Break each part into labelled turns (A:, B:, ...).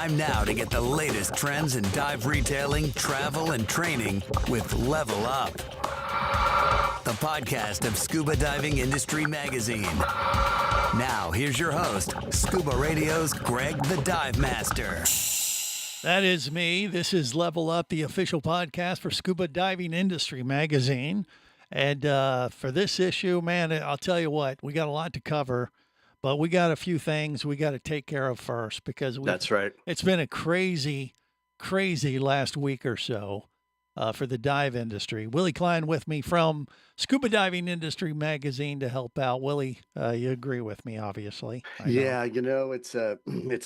A: Time now to get the latest trends in dive retailing, travel, and training with Level Up, the podcast of Scuba Diving Industry Magazine. Now, here's your host, Scuba Radio's Greg the Divemaster.
B: That is me. This is Level Up, the official podcast for Scuba Diving Industry Magazine. And for this issue, man, I'll tell you what, we got a lot to cover, but we got a few things we got to take care of first because
C: that's right.
B: It's been a crazy last week or so for the dive industry. Willie Klein with me from Scuba Diving Industry Magazine to help out. Willie, you agree with me, obviously.
C: Yeah, you know, it's a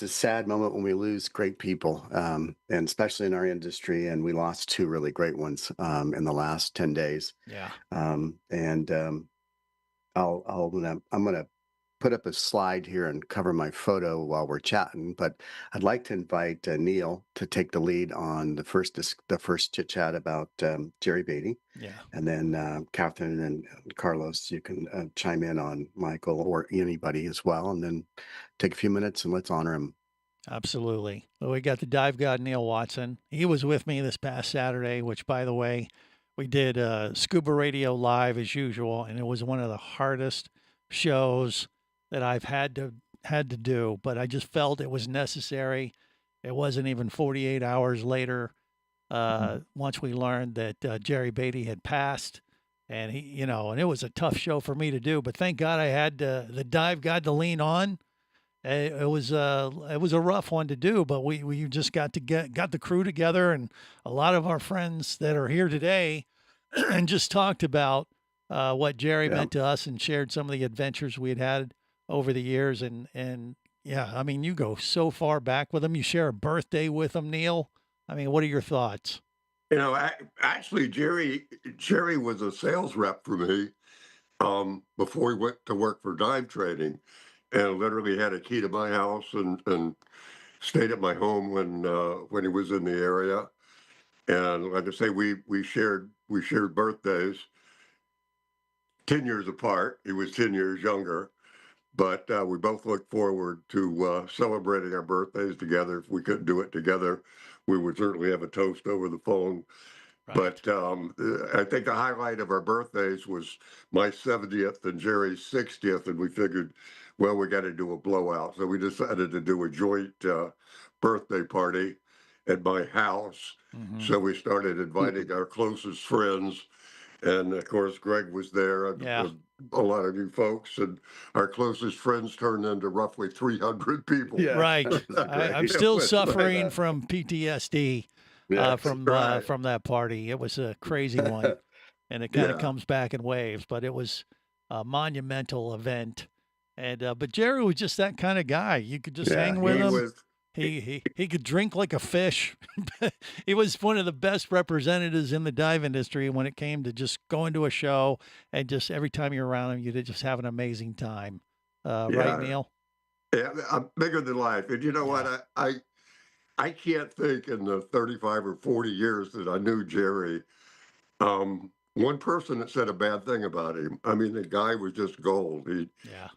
C: sad moment when we lose great people, and especially in our industry. And we lost two really great ones in the last 10 days.
B: Yeah.
C: I'm gonna put up a slide here and cover my photo while we're chatting, but I'd like to invite Neil to take the lead on the first chit chat about Jerry Beaty.
B: Yeah.
C: And then Cathryn and Carlos, you can chime in on Michael or anybody as well, and then take a few minutes and let's honor him.
B: Absolutely. Well, we got the dive god, Neil Watson. He was with me this past Saturday, which, by the way, we did Scuba Radio Live as usual, and it was one of the hardest shows that I've had to do, but I just felt it was necessary. It wasn't even 48 hours later, once we learned that Jerry Beaty had passed, and and it was a tough show for me to do, but thank God I had the dive god to lean on. It was a rough one to do, but we just got the crew together, and a lot of our friends that are here today and just talked about what Jerry meant to us and shared some of the adventures we had over the years. And yeah, I mean, you go so far back with him. You share a birthday with him, Neil. I mean, what are your thoughts?
D: You know, actually, Jerry was a sales rep for me before he went to work for dive training, and literally had a key to my house and stayed at my home when he was in the area. And like I say, we shared birthdays 10 years apart. He was 10 years younger. But we both look forward to celebrating our birthdays together. If we couldn't do it together, we would certainly have a toast over the phone. Right. But I think the highlight of our birthdays was my 70th and Jerry's 60th, and we figured, well, we got to do a blowout. So we decided to do a joint birthday party at my house. Mm-hmm. So we started inviting our closest friends. And of course, Greg was there.
B: Yeah.
D: A lot of you folks, and our closest friends turned into roughly 300 people.
B: Yeah. Right. I'm still suffering from PTSD from that party. It was a crazy one, and it kind of comes back in waves. But it was a monumental event, and but Jerry was just that kind of guy. You could just hang with him. He could drink like a fish. He was one of the best representatives in the dive industry when it came to just going to a show, and just every time you're around him, you'd just have an amazing time. Right, Neil?
D: Yeah, I'm bigger than life. And you know what? I can't think in the 35 or 40 years that I knew Jerry, one person that said a bad thing about him. I mean, the guy was just gold.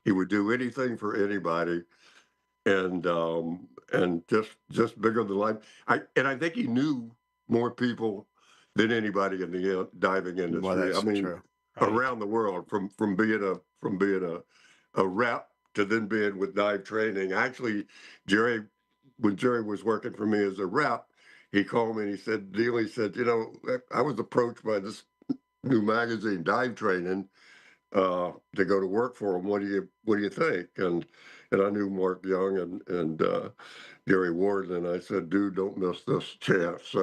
D: He would do anything for anybody. And just bigger than life. I think he knew more people than anybody in the diving industry.
C: Well, that's
D: true. Around the world, from being a rep to then being with dive training. Actually, when Jerry was working for me as a rep, he called me and he said, you know, I was approached by this new magazine, Dive Training, to go to work for him. What do you think? And I knew Mark Young and Gary Warden, and I said, dude, don't miss this chance.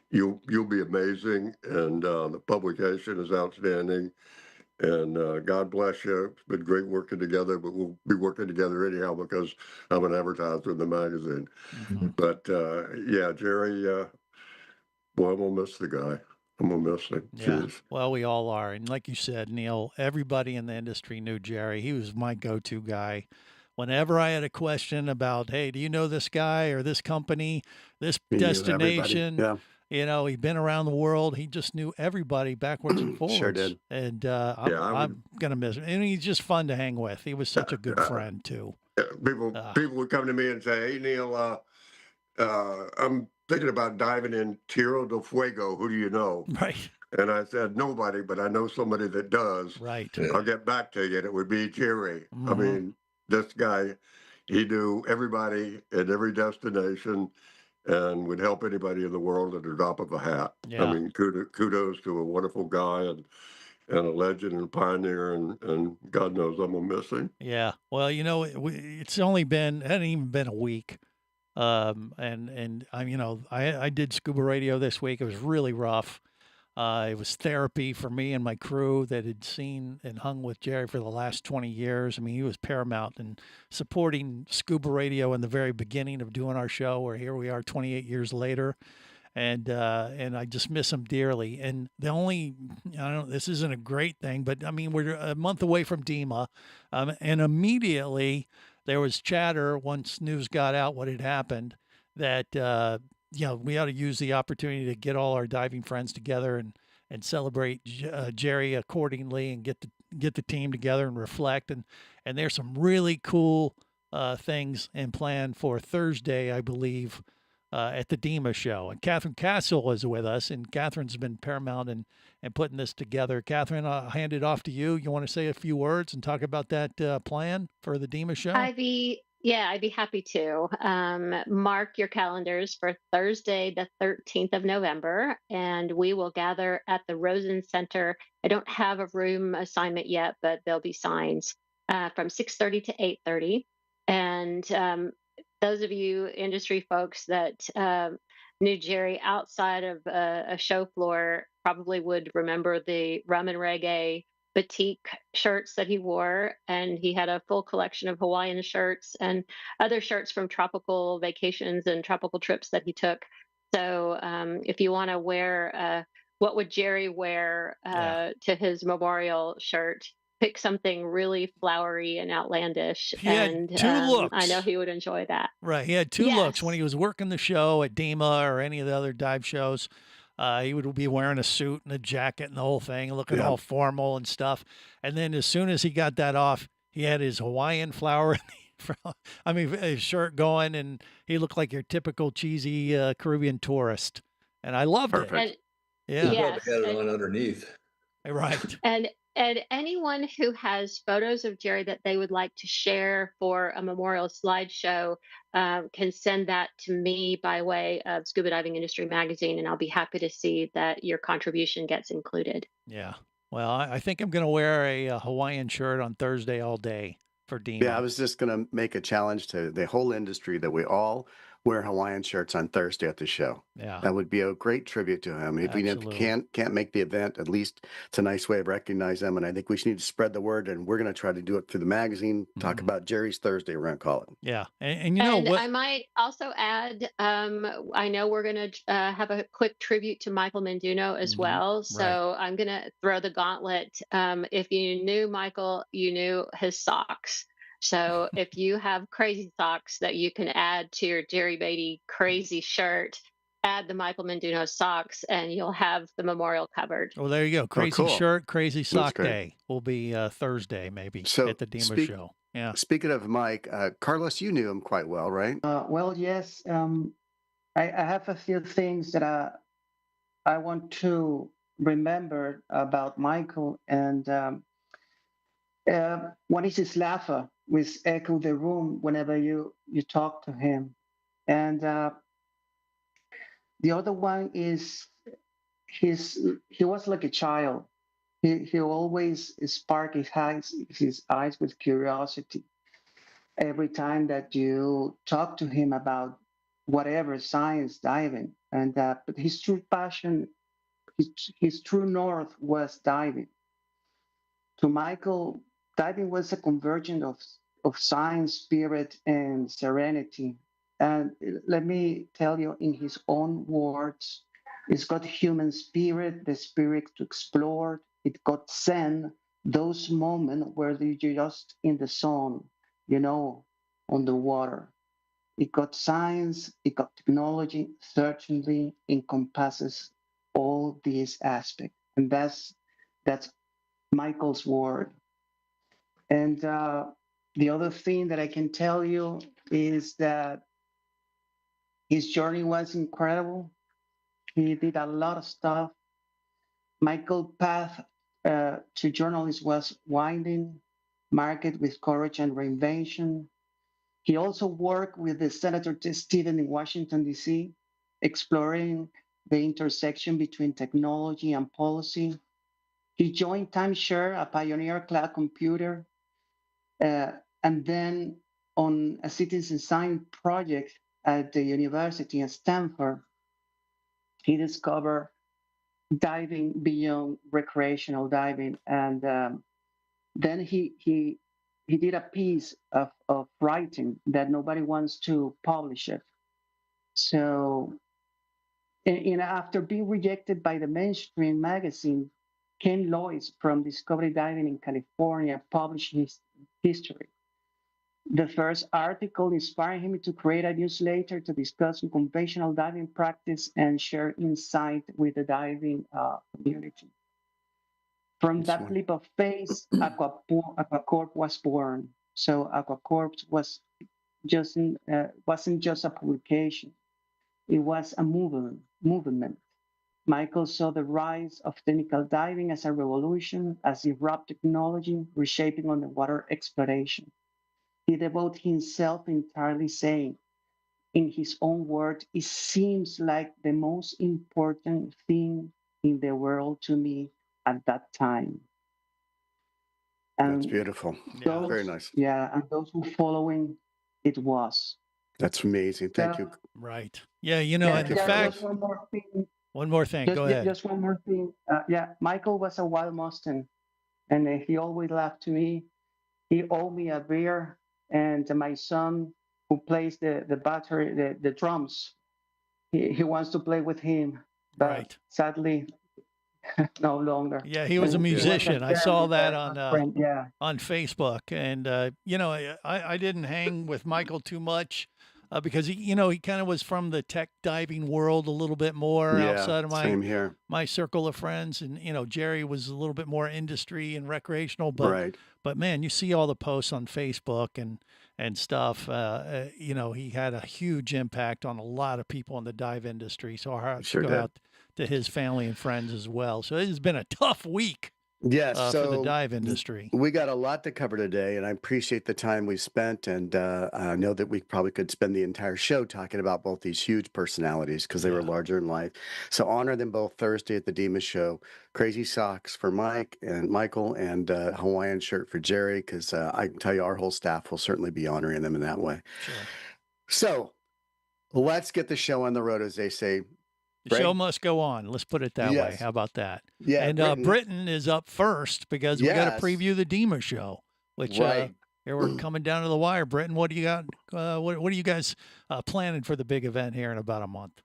D: You'll be amazing, and the publication is outstanding. And God bless you. It's been great working together, but we'll be working together anyhow because I'm an advertiser in the magazine. Mm-hmm. But Jerry, boy, I'm gonna miss the guy. I'm gonna miss him.
B: Yeah.
D: Jeez.
B: Well, we all are, and like you said, Neil, everybody in the industry knew Jerry. He was my go-to guy. Whenever I had a question about, hey, do you know this guy or this company, this destination? You know, he'd been around the world. He just knew everybody backwards and forwards.
C: Sure did.
B: And I'm going to miss him. And he's just fun to hang with. He was such a good friend, too.
D: People would come to me and say, hey, Neil, I'm thinking about diving in Tierra del Fuego. Who do you know?
B: Right.
D: And I said, nobody, but I know somebody that does.
B: Right.
D: I'll get back to you. And it would be Jerry. I
B: Mhm.
D: mean, this guy, he knew everybody at every destination and would help anybody in the world at the drop of a hat. I
B: Yeah.
D: mean, kudos to a wonderful guy and a legend and pioneer. And God knows I'm going to miss him.
B: Yeah. Well, it's only been, it hadn't even been a week. And I did scuba radio this week. It was really rough. It was therapy for me and my crew that had seen and hung with Jerry for the last 20 years. I mean, he was paramount in supporting scuba radio in the very beginning of doing our show, where here we are 28 years later. And I just miss him dearly. And the only, I don't, this isn't a great thing, but I mean, we're a month away from DEMA, and immediately there was chatter once news got out what had happened that we ought to use the opportunity to get all our diving friends together and celebrate Jerry accordingly, and get the team together and reflect. And there's some really cool things in plan for Thursday, I believe, at the DEMA Show. And Cathryn Castle is with us, and Cathryn's been paramount in putting this together. Cathryn, I'll hand it off to you. You want to say a few words and talk about that plan for the DEMA Show?
E: I'd be happy to. Mark your calendars for Thursday, the 13th of November, and we will gather at the Rosen Center. I don't have a room assignment yet, but there'll be signs from 6:30 to 8:30. And those of you industry folks that knew Jerry outside of a show floor probably would remember the rum and reggae batik shirts that he wore, and he had a full collection of Hawaiian shirts and other shirts from tropical vacations and tropical trips that he took. So if you want to wear, what would Jerry wear to his memorial shirt? Pick something really flowery and outlandish,
B: He had
E: and
B: two looks.
E: I know he would enjoy that.
B: Right. He had two looks when
E: Yes.
B: he was working the show at DEMA or any of the other dive shows. He would be wearing a suit and a jacket and the whole thing, looking
C: Yeah.
B: all formal and stuff. And then as soon as he got that off, he had his Hawaiian flower, his shirt going, and he looked like your typical cheesy Caribbean tourist. And I loved
C: Perfect.
B: it.
E: And
B: Yeah.
F: He
E: yes,
F: probably had it
E: and
F: on underneath.
B: Right.
E: And anyone who has photos of Jerry that they would like to share for a memorial slideshow can send that to me by way of Scuba Diving Industry Magazine, and I'll be happy to see that your contribution gets included.
B: Yeah. Well, I think I'm going to wear a Hawaiian shirt on Thursday all day for DEMA.
C: Yeah, I was just going to make a challenge to the whole industry that we all wear Hawaiian shirts on Thursday at the show.
B: Yeah.
C: That would be a great tribute to him. If we
B: Absolutely.
C: can't make the event, at least it's a nice way of recognizing them. And I think we should need to spread the word, and we're going to try to do it through the magazine. Talk
B: Mhm.
C: about Jerry's Thursday, we're going to call it.
B: Yeah. And you know
E: And
B: what?
E: I might also add, I know we're going to have a quick tribute to Michael Menduno as
B: Mhm.
E: well.
B: Right.
E: So I'm going to throw the gauntlet. If you knew Michael, you knew his socks. So if you have crazy socks that you can add to your Jerry Beaty crazy shirt, add the Michael Menduno socks, and you'll have the memorial covered.
B: Well, there you go. Crazy
C: cool.
B: shirt, crazy sock
C: great.
B: day will be Thursday, maybe,
C: So,
B: at the DEMA
C: speak-
B: Show. Yeah.
C: Speaking of Mike, Carlos, you knew him quite well, right?
G: Well, yes. I have a few things that I want to remember about Michael. And one is his laugher, which echo the room whenever you talk to him. And the other one is he was like a child. He always sparked his eyes with curiosity every time that you talk to him about whatever science diving. And but his true passion, his true north was diving. To Michael, diving was a convergence of science, spirit, and serenity. And let me tell you, in his own words, it's got human spirit, the spirit to explore. It got zen, those moments where you're just in the zone, on the water. It got science, it got technology, certainly encompasses all these aspects. And that's Michael's word. And the other thing that I can tell you is that His journey was incredible. He did a lot of stuff. Michael's path to journalism was winding, marked with courage and reinvention. He also worked with the Senator Stephen in Washington, D.C., exploring the intersection between technology and policy. He joined Timeshare, a pioneer cloud computer, and then on a citizen science project at the University of Stanford, he discovered diving beyond recreational diving. And then he did a piece of writing that nobody wants to publish it. So, after being rejected by the mainstream magazine, Ken Lois from Discovery Diving in California published his history. The first article inspired him to create a newsletter to discuss conventional diving practice and share insight with the diving community. From that leap of faith, AquaCorp was born. So AquaCorp wasn't just a publication; it was a movement. Michael saw the rise of technical diving as a revolution, as disruptive technology reshaping underwater exploration. He devoted himself entirely, saying, in his own words, it seems like the most important thing in the world to me at that time. And
C: That's beautiful.
G: those,
C: Very nice.
G: Yeah, and those who following, it was.
C: That's amazing. Thank you.
B: Right. Yeah, you know, and the fact.
G: Just one more thing.
B: One more thing. Go ahead.
G: Just one more thing. Michael was a wild Mustang, and he always laughed to me. He owed me a beer, and my son, who plays the battery, the drums, he wants to play with him, but
B: right.
G: Sadly, no longer.
B: Yeah, he was a musician. I saw that on Facebook, and you know, I didn't hang with Michael too much. Because he kind of was from the tech diving world a little bit more outside of my circle of friends, and Jerry was a little bit more industry and recreational. But man, you see all the posts on Facebook and stuff. He had a huge impact on a lot of people in the dive industry. So our hearts go out to his family and friends as well. So it has been a tough week.
C: Yes,
B: for the dive industry.
C: We got a lot to cover today, and I appreciate the time we spent. And I know that we probably could spend the entire show talking about both these huge personalities because they were larger in life. So honor them both Thursday at the DEMA Show. Crazy socks for Michael, and Hawaiian shirt for Jerry, because I can tell you our whole staff will certainly be honoring them in that way.
B: Sure.
C: So let's get the show on the road, as they say.
B: The show must go on. Let's put it that way. How about that?
C: Yeah.
B: And Britain is up first because we got to preview the DEMA Show, which here we're coming down to the wire. Britain, what do you got? What are you guys planning for the big event here in about a month?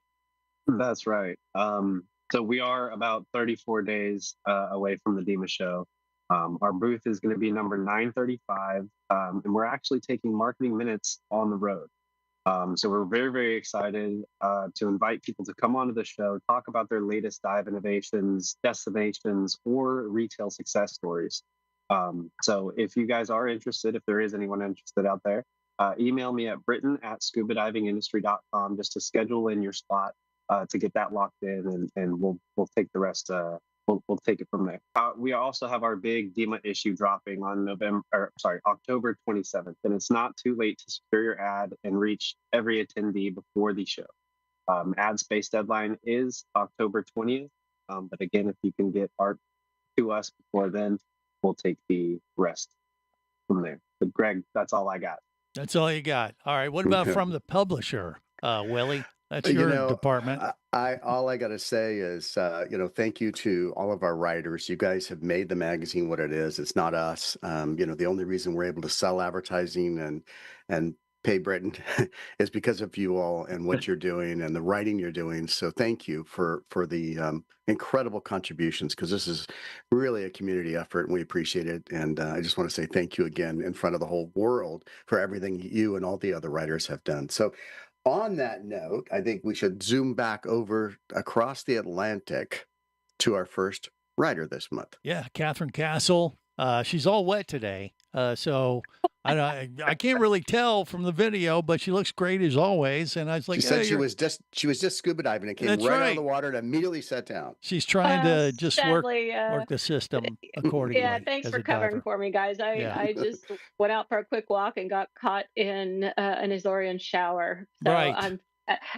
F: That's right. So we are about 34 days away from the DEMA Show. Our booth is going to be number 935, and we're actually taking marketing minutes on the road. So we're very, very excited to invite people to come onto the show, talk about their latest dive innovations, destinations, or retail success stories. So if you guys are interested, if there is anyone interested out there, email me at britain@scubadivingindustry.com just to schedule in your spot to get that locked in, and we'll take the rest. We'll take it from there. We also have our big DEMA issue dropping on October 27th, and it's not too late to secure your ad and reach every attendee before the show. Ad space deadline is October 20th, but again, if you can get art to us before then, we'll take the rest from there. But Greg, that's all I got.
B: That's all you got. All right. What about from the publisher, Willie? That's your department.
C: All I got to say is, thank you to all of our writers. You guys have made the magazine what it is. It's not us. The only reason we're able to sell advertising and pay Britain is because of you all and what you're doing and the writing you're doing. So thank you for the incredible contributions, because this is really a community effort and we appreciate it. And I just want to say thank you again in front of the whole world for everything you and all the other writers have done. So on that note, I think we should zoom back over across the Atlantic to our first writer this month.
B: Yeah, Cathryn Castle. She's all wet today. So I can't really tell from the video, but she looks great as always. And I was like,
C: She said
B: "Hey,
C: she was just scuba diving and came
B: That's
C: right out of
B: right.
C: the water and immediately sat down.
B: She's trying to just work
E: Sadly,
B: the system accordingly."
E: yeah, thanks
B: as
E: for
B: a
E: covering
B: diver.
E: for me, guys.
B: Yeah.
E: I just went out for a quick walk and got caught in an Azorian shower. So
B: Right.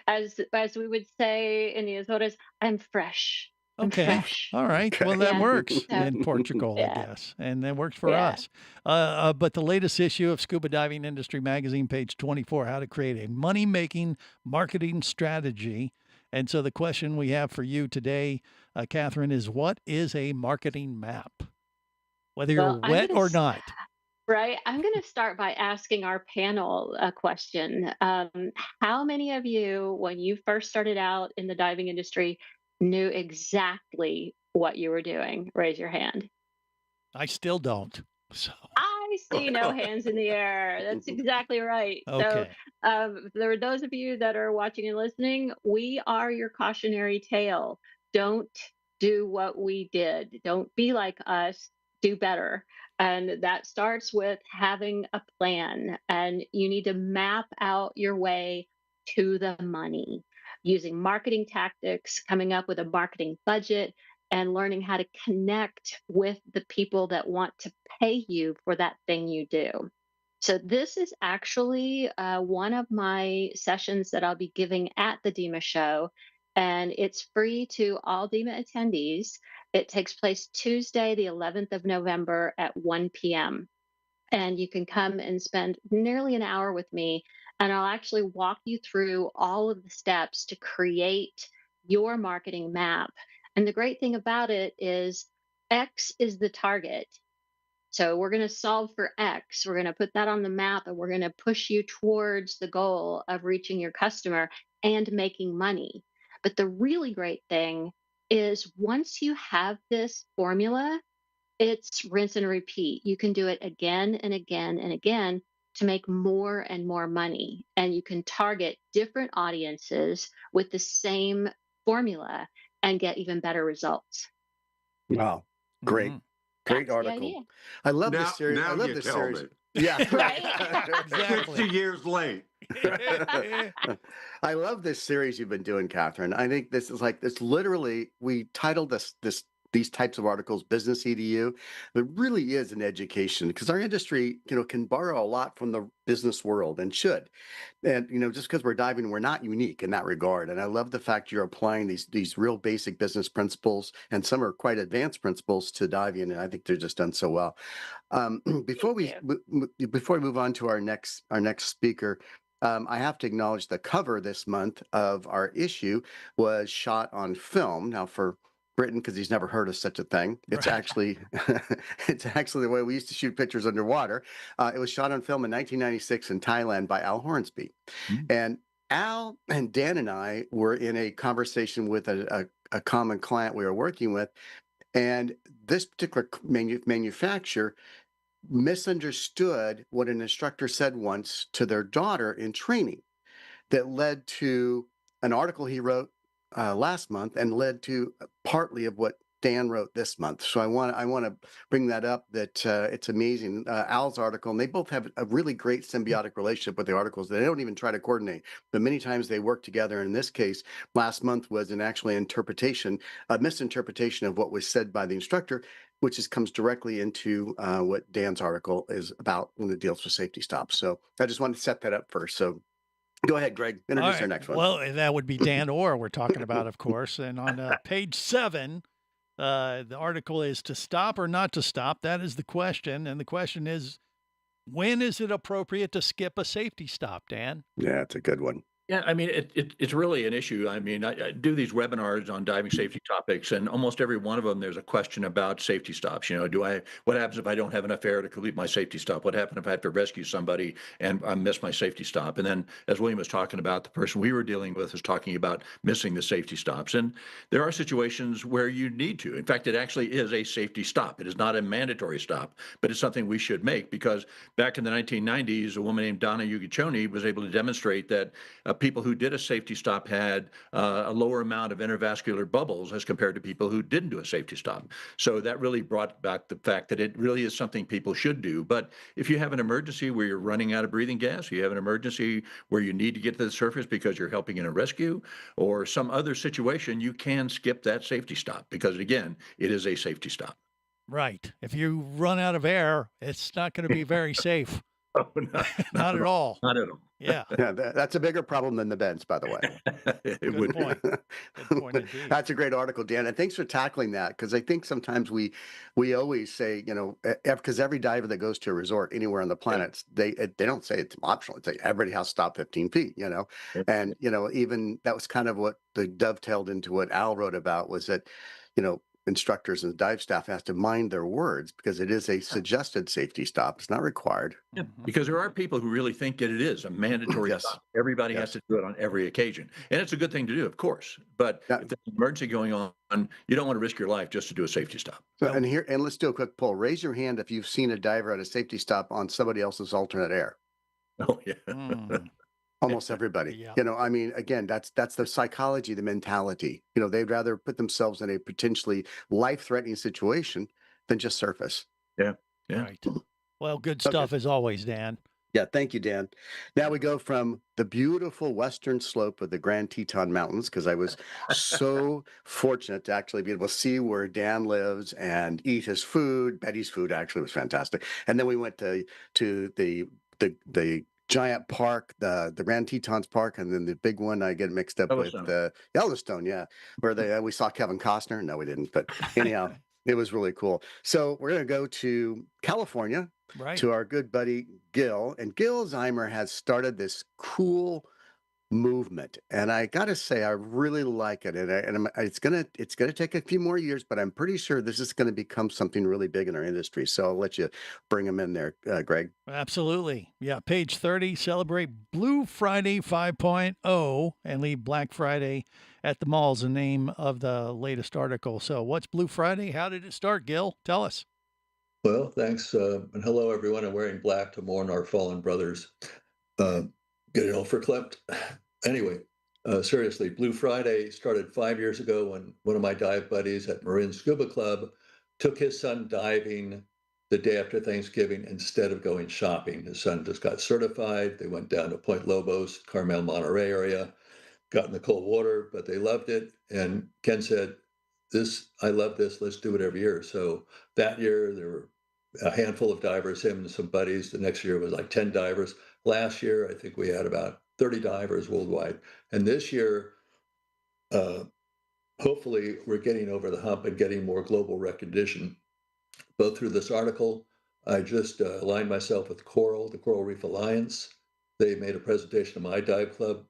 E: as we would say in the Azores, I'm fresh. I'm
B: Okay.
E: fresh.
B: All right. Well, that
E: Yeah.
B: works
E: So,
B: in Portugal, I
E: yeah.
B: guess, and that works for
E: Yeah.
B: us. But the latest issue of Scuba Diving Industry Magazine, page 24, how to create a money-making marketing strategy. And so the question we have for you today, Cathryn, is what is a marketing map? Whether you're
E: Well, I'm
B: wet
E: gonna
B: or not.
E: Right. I'm going to start by asking our panel a question. How many of you, when you first started out in the diving industry, knew exactly what you were doing? Raise your hand.
B: I still don't. So,
E: I see no hands in the air. That's exactly right.
B: okay.
E: So, there are those of you that are watching and listening. We are your cautionary tale. Don't do what we did. Don't be like us. Do better. And that starts with having a plan. And you need to map out your way to the money using marketing tactics, coming up with a marketing budget, and learning how to connect with the people that want to pay you for that thing you do. So, this is actually one of my sessions that I'll be giving at the DEMA Show, and it's free to all DEMA attendees. It takes place Tuesday, the 11th of November at 1 p.m. And you can come and spend nearly an hour with me, and I'll actually walk you through all of the steps to create your marketing map. And the great thing about it is X is the target. So we're going to solve for X. We're going to put that on the map and we're going to push you towards the goal of reaching your customer and making money. But the really great thing is once you have this formula, it's rinse and repeat. You can do it again and again and again to make more and more money. And you can target different audiences with the same formula and get even better results.
C: Wow. Great.
B: Mhm.
C: Great
E: That's the
C: article.
E: idea.
C: I love
D: Now,
C: this series. I
D: now
C: love
D: you
C: this
D: tell
C: series.
D: me.
C: Yeah.
E: Right?
B: Exactly.
D: 60 years late.
C: I love this series you've been doing, Cathryn. I think this is like this. Literally, we titled these types of articles "Business EDU." But it really is an education because our industry, can borrow a lot from the business world and should. And just because we're diving, we're not unique in that regard. And I love the fact you're applying these real basic business principles, and some are quite advanced principles to diving. And I think they're just done so well. Before we move on to our next speaker. I have to acknowledge the cover this month of our issue was shot on film. Now, for Britain, because he's never heard of such a thing, it's
B: Right.
C: actually it's actually the way we used to shoot pictures underwater. It was shot on film in 1996 in Thailand by Al Hornsby, and Al and Dan and I were in a conversation with a common client we were working with, and this particular manufacturer misunderstood what an instructor said once to their daughter in training that led to an article he wrote last month and led to partly of what Dan wrote this month. So I want to bring that up, that it's amazing. Al's article, and they both have a really great symbiotic relationship with the articles. They don't even try to coordinate, but many times they work together. And in this case, last month was a misinterpretation of what was said by the instructor, which comes directly into what Dan's article is about when it deals with safety stops. So I just wanted to set that up first. So go ahead, Greg. Introduce our next one.
B: Well, that would be Dan Orr we're talking about, of course. And on page 7, the article is to stop or not to stop. That is the question. And the question is, when is it appropriate to skip a safety stop, Dan?
C: Yeah, it's a good one.
H: Yeah, I mean, it's really an issue. I mean, I do these webinars on diving safety topics, and almost every one of them, there's a question about safety stops. What happens if I don't have enough air to complete my safety stop? What happens if I have to rescue somebody and I miss my safety stop? And then, as William was talking about, the person we were dealing with was talking about missing the safety stops. And there are situations where you need to. In fact, it actually is a safety stop. It is not a mandatory stop, but it's something we should make, because back in the 1990s, a woman named Donna Uguccione was able to demonstrate that people who did a safety stop had a lower amount of intravascular bubbles as compared to people who didn't do a safety stop. So that really brought back the fact that it really is something people should do. But if you have an emergency where you're running out of breathing gas, you have an emergency where you need to get to the surface because you're helping in a rescue or some other situation, you can skip that safety stop because, again, it is a safety stop.
B: Right. If you run out of air, it's not going to be very safe.
H: Oh, not
B: Not at all.
H: Not at all.
B: Yeah.
C: Yeah, that's a bigger problem than the bends, by the way.
H: It
B: Good
H: would
B: point. Good point indeed.
C: That's a great article, Dan, and thanks for tackling that, because I think sometimes we always say, because every diver that goes to a resort anywhere on the planet, they don't say it's optional. It's like everybody has to stop 15 feet, and even that was kind of what the dovetailed into what Al wrote about was that, instructors and dive staff has to mind their words because it is a suggested safety stop. It's not required.
H: Yeah, because there are people who really think that it is a mandatory
C: Yes.
H: stop. Everybody has
C: Yes.
H: to do it on every occasion. And it's a good thing to do, of course. But
C: Yeah.
H: if there's an emergency going on, you don't want to risk your life just to do a safety stop.
C: So, and let's do a quick poll. Raise your hand if you've seen a diver at a safety stop on somebody else's alternate air.
H: Oh, yeah.
B: Mm.
C: Almost everybody.
B: Yeah.
C: Again, that's the psychology, the mentality. They'd rather put themselves in a potentially life-threatening situation than just surface.
H: Yeah.
B: Right. Well, good stuff as always, Dan.
C: Yeah, thank you, Dan. Now we go from the beautiful western slope of the Grand Teton Mountains, because I was so fortunate to actually be able to see where Dan lives and eat his food. Betty's food actually was fantastic. And then we went to the giant park, the Grand Tetons Park, and then the big one I get mixed up with Yellowstone, yeah, where we saw Kevin Costner. No, we didn't, but anyhow, it was really cool. So we're going to go to California,
B: Right.
C: to our good buddy Gil, and Gil Zeimer has started this cool movement, and I got to say I really like it, and it's gonna take a few more years, but I'm pretty sure this is going to become something really big in our industry. So I'll let you bring him in there, Greg.
B: Absolutely. Yeah. Page 30, celebrate Blue Friday 5.0 and leave Black Friday at the mall's the name of the latest article. So what's Blue Friday? How did it start, Gil? Tell us.
I: Well, thanks. And hello, everyone. I'm wearing black to mourn our fallen brothers. Getting all verklempt. Anyway, seriously, Blue Friday started 5 years ago when one of my dive buddies at Marin Scuba Club took his son diving the day after Thanksgiving instead of going shopping. His son just got certified. They went down to Point Lobos, Carmel, Monterey area, got in the cold water, but they loved it. And Ken said, I love this. Let's do it every year. So that year there were a handful of divers, him and some buddies. The next year was like 10 divers. Last year, I think we had about 30 divers worldwide. And this year, hopefully we're getting over the hump and getting more global recognition. Both through this article, I just aligned myself with Coral, the Coral Reef Alliance. They made a presentation to my dive club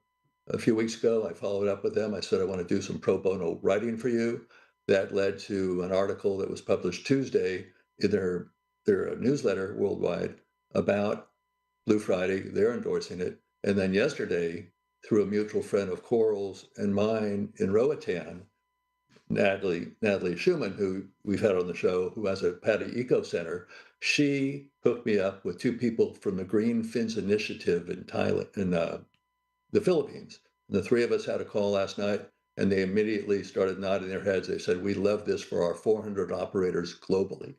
I: a few weeks ago. I followed up with them. I said, I want to do some pro bono writing for you. That led to an article that was published Tuesday in their newsletter worldwide about Blue Friday. They're endorsing it. And then yesterday, through a mutual friend of Coral's and mine in Roatan, Natalie Schumann, who we've had on the show, who has a Patty Eco Center, she hooked me up with two people from the Green Fins Initiative in the Philippines. And the three of us had a call last night, and they immediately started nodding their heads. They said, we love this for our 400 operators globally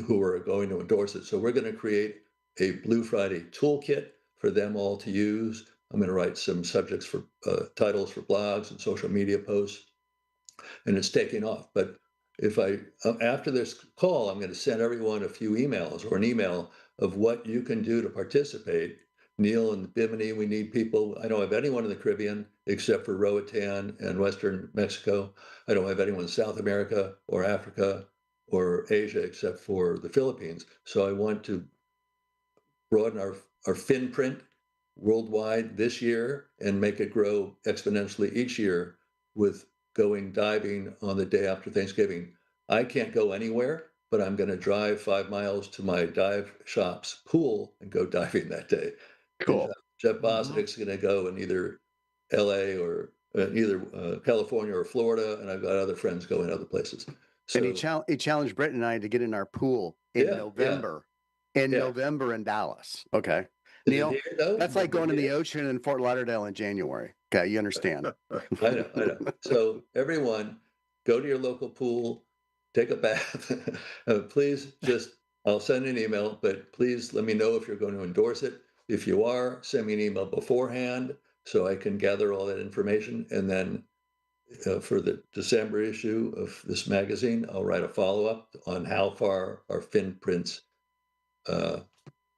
I: who are going to endorse it. So we're going to create a Blue Friday toolkit for them all to use. I'm going to write some subjects for titles for blogs and social media posts, and it's taking off. But if after this call, I'm going to send everyone a few emails or an email of what you can do to participate. Neil and Bimini, we need people. I don't have anyone in the Caribbean except for Roatan and Western Mexico. I don't have anyone in South America or Africa or Asia except for the Philippines. So I want to broaden our fin print worldwide this year and make it grow exponentially each year with going diving on the day after Thanksgiving. I can't go anywhere, but I'm going to drive 5 miles to my dive shop's pool and go diving that day.
C: Cool.
I: Jeff Bosnick's going to go in either LA or California or Florida, and I've got other friends going other places. So,
C: And he challenged Brett and I to get in our pool in November. November in Dallas. Okay.
I: Is it
C: Neil,
I: here, though?
C: that's like going in the ocean in Fort Lauderdale in January. Okay, you understand.
I: I know. So everyone, go to your local pool, take a bath. Please I'll send an email, but please let me know if you're going to endorse it. If you are, send me an email beforehand so I can gather all that information. And then for the December issue of this magazine, I'll write a follow-up on how far our fin prints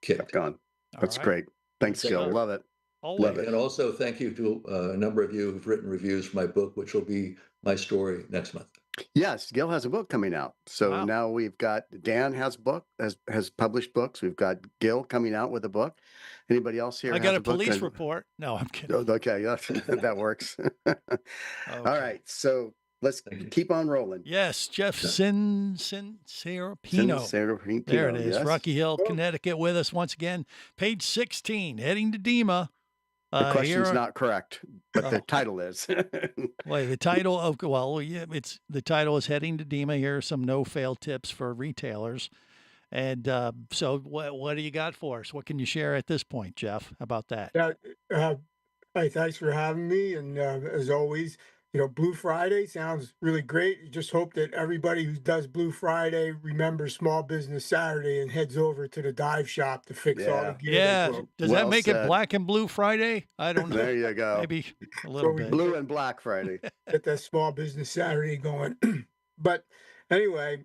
I: kicked.
C: Gone. That's
B: right.
C: great. Thanks, Gil. Love it.
B: Always.
C: Love it.
I: And also thank you to a number of you who've written reviews for my book, which will be my story next month.
C: Yes, Gil has a book coming out. So
B: Wow.
C: now we've got Dan has a book, has published books. We've got Gil coming out with a book. Anybody else here?
B: I
C: has
B: got a
C: book?
B: police report. No, I'm kidding.
C: Oh, okay, yeah, that works. All right, so let's keep on rolling.
B: Yes, Jeff Cinciripino.
C: Cinciripino,
B: There it is.
C: yes.
B: Rocky Hill, Connecticut, with us once again. Page 16, heading to DEMA.
C: The question's not correct, but the title is.
B: Wait, the title of the title is heading to DEMA. Here are some no-fail tips for retailers. And so, what do you got for us? What can you share at this point, Jeff? How about that?
J: Hey, thanks for having me. And as always, Blue Friday sounds really great. You just hope that everybody who does Blue Friday remembers Small Business Saturday and heads over to the dive shop to fix all the gear.
B: Yeah. Does that make it Black and Blue Friday? I don't know.
C: There you go.
B: Maybe a little bit.
C: Blue and Black Friday.
J: Get that Small Business Saturday going. But anyway,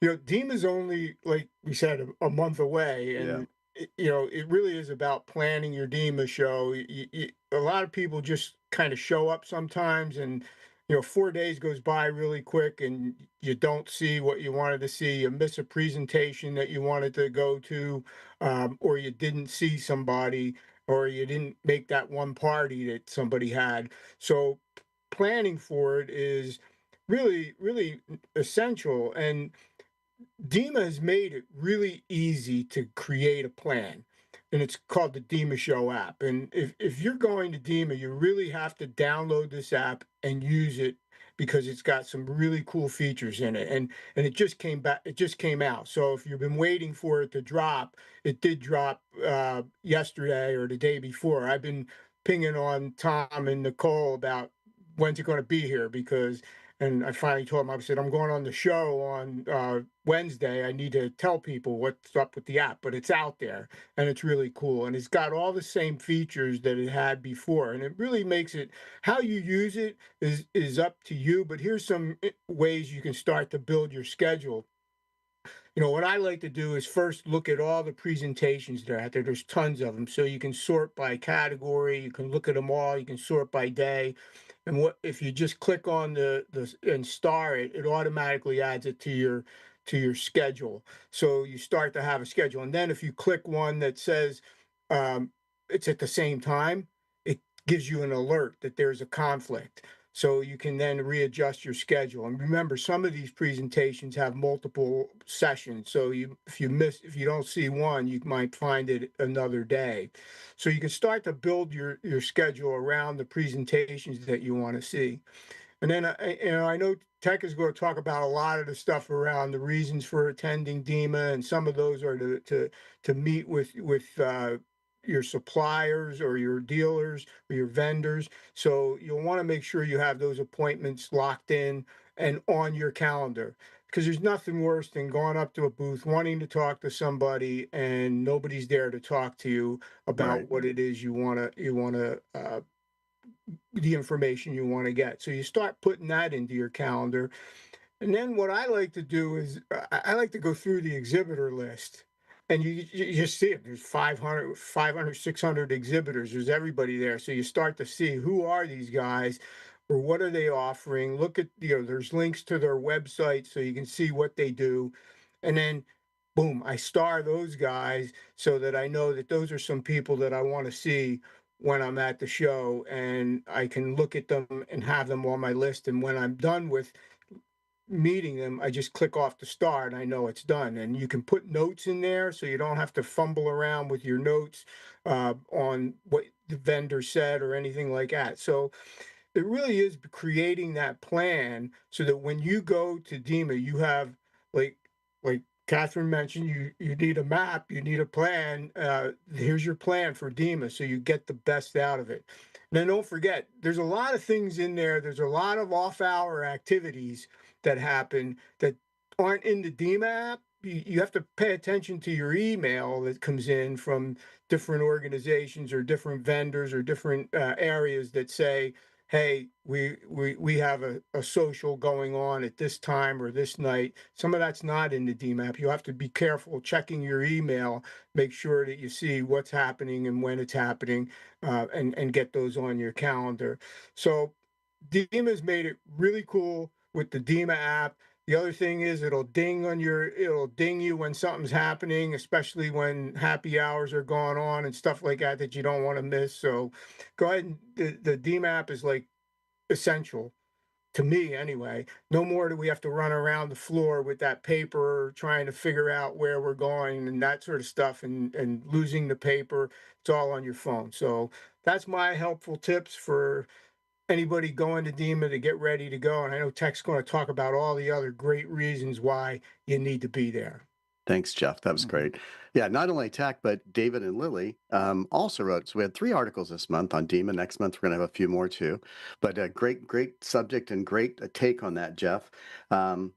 J: DEMA is only, like we said, a month away. And, it really is about planning your DEMA show. A lot of people just kind of show up sometimes, and 4 days goes by really quick, and you don't see what you wanted to see. You miss a presentation that you wanted to go to, or you didn't see somebody, or you didn't make that one party that somebody had. So planning for it is really, really essential. And DEMA has made it really easy to create a plan, and it's called the DEMA Show app. And if you're going to DEMA, you really have to download this app and use it, because it's got some really cool features in it. And it just came out. So if you've been waiting for it to drop, it did drop yesterday or the day before. I've been pinging on Tom and Nicole about when's it going to be here, and I finally told him, I said, I'm going on the show on Wednesday. I need to tell people what's up with the app, but it's out there and it's really cool. And it's got all the same features that it had before. And it really makes it, how you use it is up to you. But here's some ways you can start to build your schedule. What I like to do is first look at all the presentations that are out there. There's tons of them. So you can sort by category. You can look at them all. You can sort by day. And if you just click on the and star it, it automatically adds it to your schedule. So you start to have a schedule. And then if you click one that says it's at the same time, it gives you an alert that there's a conflict. So you can then readjust your schedule. And remember, some of these presentations have multiple sessions. So if you don't see one, you might find it another day. So you can start to build your schedule around the presentations that you want to see. And then I know Tech is going to talk about a lot of the stuff around the reasons for attending DEMA, and some of those are to meet with your suppliers or your dealers or your vendors. So you'll want to make sure you have those appointments locked in and on your calendar, because there's nothing worse than going up to a booth, wanting to talk to somebody, and nobody's there to talk to you about what it is the information you want to get. So you start putting that into your calendar. And then what I like to do is I like to go through the exhibitor list. And you just see it. There's 500, 600 exhibitors. There's everybody there. So you start to see, who are these guys, or what are they offering? Look at, there's links to their website so you can see what they do. And then, boom, I star those guys so that I know that those are some people that I want to see when I'm at the show. And I can look at them and have them on my list. And when I'm done with meeting them, I just click off the star and I know it's done. And you can put notes in there so you don't have to fumble around with your notes on what the vendor said or anything like that. So it really is creating that plan so that when you go to DEMA, you have like Cathryn mentioned you need a map, you need a plan. Here's your plan for DEMA, so you get the best out of it. And then don't forget, there's a lot of things in there. There's a lot of off-hour activities that happen that aren't in the DEMA app. You have to pay attention to your email that comes in from different organizations or different vendors or different areas that say, hey, we have a social going on at this time or this night. Some of that's not in the DMAP. You have to be careful checking your email, make sure that you see what's happening and when it's happening, and get those on your calendar. So DEMA's made it really cool with the DEMA app. The other thing is it'll ding you when something's happening, especially when happy hours are going on and stuff like that you don't want to miss. So go ahead and the DEMA app is like essential to me anyway. No more do we have to run around the floor with that paper trying to figure out where we're going and that sort of stuff and losing the paper. It's all on your phone. So that's my helpful tips for anybody going to DEMA to get ready to go. And I know Tech's going to talk about all the other great reasons why you need to be there.
C: Thanks, Jeff. That was great. Yeah, not only Tech, but David and Lily also wrote. So we had 3 articles this month on DEMA. Next month, we're going to have a few more too. But great subject and great take on that, Jeff.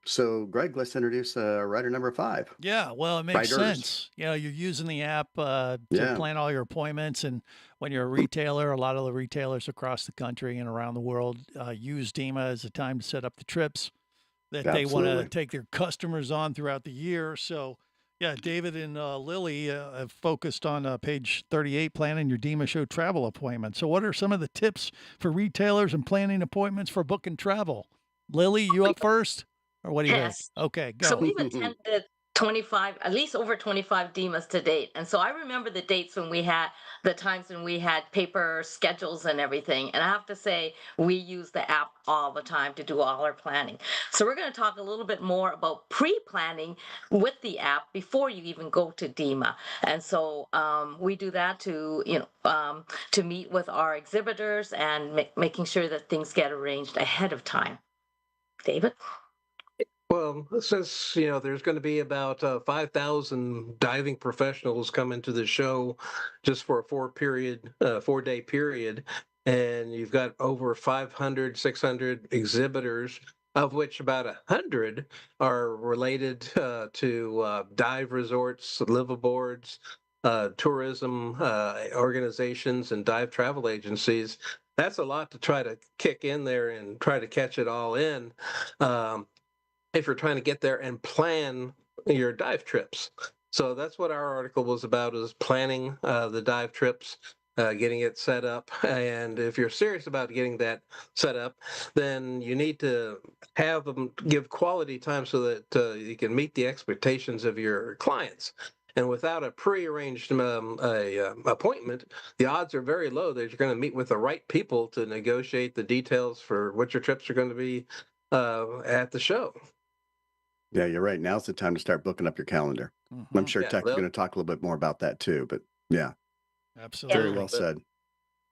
C: So Greg, let's introduce writer number 5.
B: Yeah, well, it makes sense. You know, you're using the app to plan all your appointments. And when you're a retailer, a lot of the retailers across the country and around the world use DEMA as a time to set up the trips that they want to take their customers on throughout the year. So, yeah, David and Lily have focused on page 38, planning your DEMA Show travel appointment. So what are some of the tips for retailers and planning appointments for booking travel? Lily, you up first? Or what do you think? Okay, go.
K: So we've attended 25, at least over 25 DEMAs to date. And so I remember the dates when we had, the times when we had paper schedules and everything. And I have to say, we use the app all the time to do all our planning. So we're going to talk a little bit more about pre-planning with the app before you even go to DEMA. And so we do that to, to meet with our exhibitors and making sure that things get arranged ahead of time. David?
L: Well, since, there's going to be about 5,000 diving professionals coming to the show just for a 4-day period, and you've got over 500, 600 exhibitors, of which about 100 are related to dive resorts, liveaboards, tourism organizations, and dive travel agencies. That's a lot to try to kick in there and try to catch it all in. If you're trying to get there and plan your dive trips. So that's what our article was about, is planning the dive trips, getting it set up. And if you're serious about getting that set up, then you need to have them give quality time so that you can meet the expectations of your clients. And without a prearranged appointment, the odds are very low that you're going to meet with the right people to negotiate the details for what your trips are going to be at the show.
C: Yeah, you're right. Now's the time to start booking up your calendar. I'm sure Tech is going to talk a little bit more about that too, but yeah.
B: Absolutely.
C: Very well said.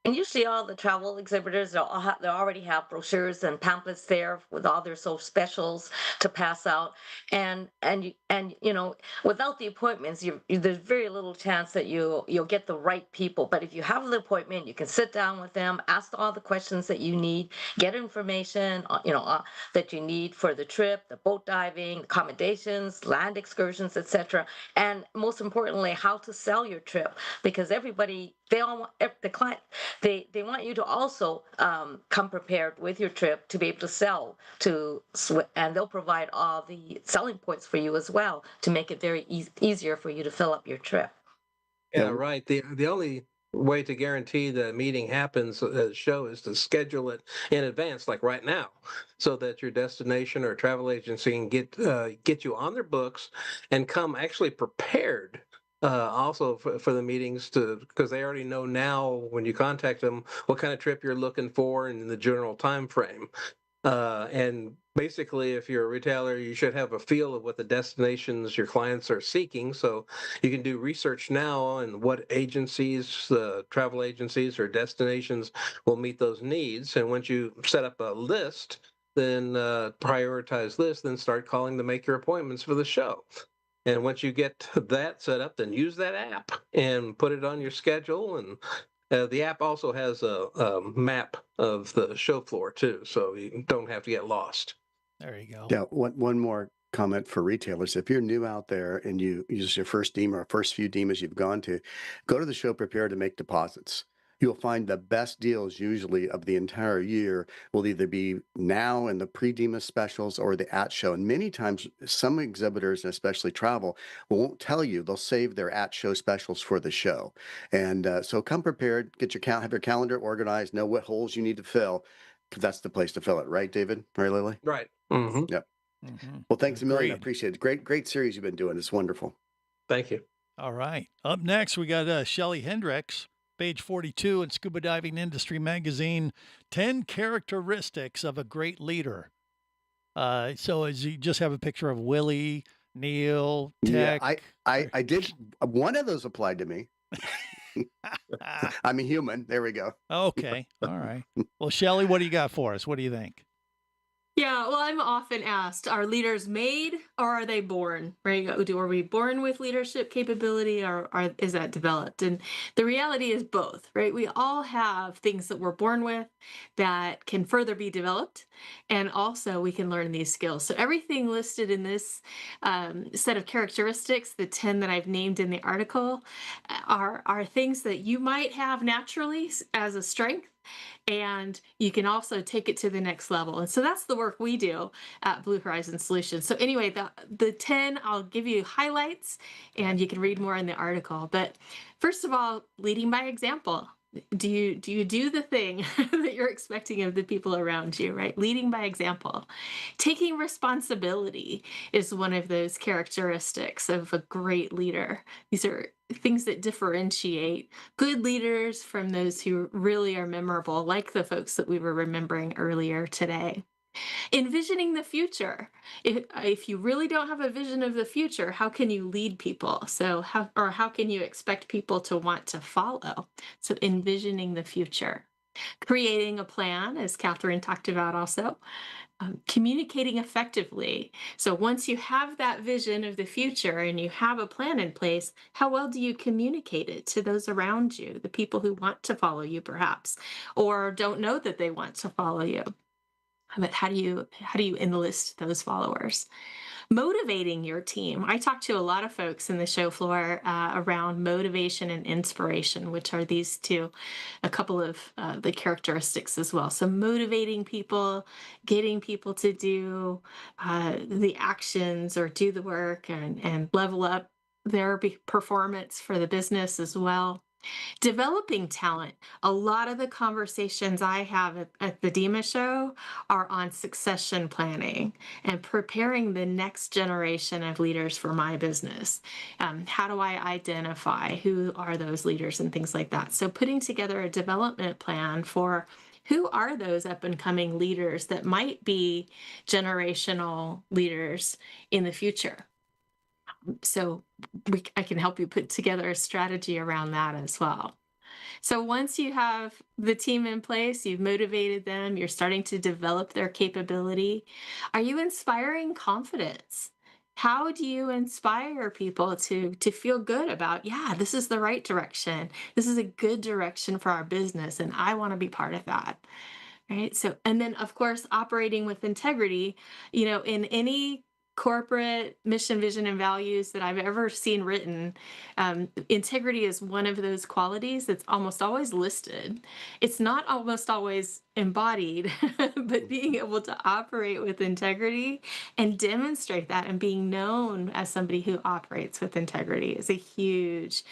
K: And you see all the travel exhibitors, they already have brochures and pamphlets there with all their specials to pass out. And without the appointments, there's very little chance that you'll get the right people. But if you have the appointment, you can sit down with them, ask all the questions that you need, get information, that you need for the trip, the boat diving, accommodations, land excursions, etc. And most importantly, how to sell your trip, because the client, they want you to also come prepared with your trip to be able to sell and they'll provide all the selling points for you as well to make it very easier for you to fill up your trip.
L: Yeah, right. The only way to guarantee the meeting happens at the show is to schedule it in advance, like right now, so that your destination or travel agency can get you on their books and come actually prepared. Also for the meetings, because they already know now when you contact them what kind of trip you're looking for and the general time frame. And basically, if you're a retailer, you should have a feel of what the destinations your clients are seeking, so you can do research now on what agencies, travel agencies or destinations will meet those needs. And once you set up a list, then prioritize list, then start calling to make your appointments for the show. And once you get that set up, then use that app and put it on your schedule. And the app also has a map of the show floor too, so you don't have to get lost.
B: There you go.
C: Yeah, one more comment for retailers. If you're new out there and you use your first DEMA or first few DEMAs you've gone to, go to the show prepared to make deposits. You'll find the best deals usually of the entire year will either be now in the pre-DEMA specials or the at show. And many times some exhibitors, and especially travel, won't tell you. They'll save their at show specials for the show. And so come prepared, have your calendar organized, know what holes you need to fill. That's the place to fill it, right, David? Right, Lily?
L: Right. Mm-hmm.
C: Yep. Well, thanks a million. I appreciate it. Great series you've been doing. It's wonderful.
L: Thank you.
B: All right. Up next, we got Shelli Hendricks, page 42 in Scuba Diving Industry Magazine, 10 characteristics of a great leader. So as you just have a picture of Willie, Neil, Tech.
C: Yeah, I did. One of those applied to me. I'm a human. There we go.
B: Okay. All right. Well, Shelli, what do you got for us? What do you think?
M: Yeah, well, I'm often asked, are leaders made or are they born, right? Are we born with leadership capability or is that developed? And the reality is both, right? We all have things that we're born with that can further be developed. And also we can learn these skills. So everything listed in this set of characteristics, the 10 that I've named in the article, are things that you might have naturally as a strength. And you can also take it to the next level. And so that's the work we do at Blue Horizon Solutions. So anyway, the 10, I'll give you highlights and you can read more in the article. But first of all, leading by example. Do you do the thing that you're expecting of the people around you, right? Leading by example. Taking responsibility is one of those characteristics of a great leader. These are things that differentiate good leaders from those who really are memorable, like the folks that we were remembering earlier today. Envisioning the future. If you really don't have a vision of the future, how can you lead people? So how can you expect people to want to follow? So envisioning the future. Creating a plan, as Cathryn talked about also. Communicating effectively. So once you have that vision of the future and you have a plan in place, how well do you communicate it to those around you, the people who want to follow you perhaps, or don't know that they want to follow you? But how do you enlist those followers? Motivating your team. I talk to a lot of folks in the show floor around motivation and inspiration, which are these two, a couple of the characteristics as well. So motivating people, getting people to do the actions or do the work and level up their performance for the business as well. Developing talent. A lot of the conversations I have at the DEMA Show are on succession planning and preparing the next generation of leaders for my business. How do I identify who are those leaders and things like that? So putting together a development plan for who are those up and coming leaders that might be generational leaders in the future. So I can help you put together a strategy around that as well. So once you have the team in place, you've motivated them, you're starting to develop their capability. Are you inspiring confidence? How do you inspire people to feel good about, yeah, this is the right direction. This is a good direction for our business, and I want to be part of that. Right. So, and then of course, operating with integrity, in any corporate mission, vision, and values that I've ever seen written, integrity is one of those qualities that's almost always listed. It's not almost always embodied, but being able to operate with integrity and demonstrate that and being known as somebody who operates with integrity is a huge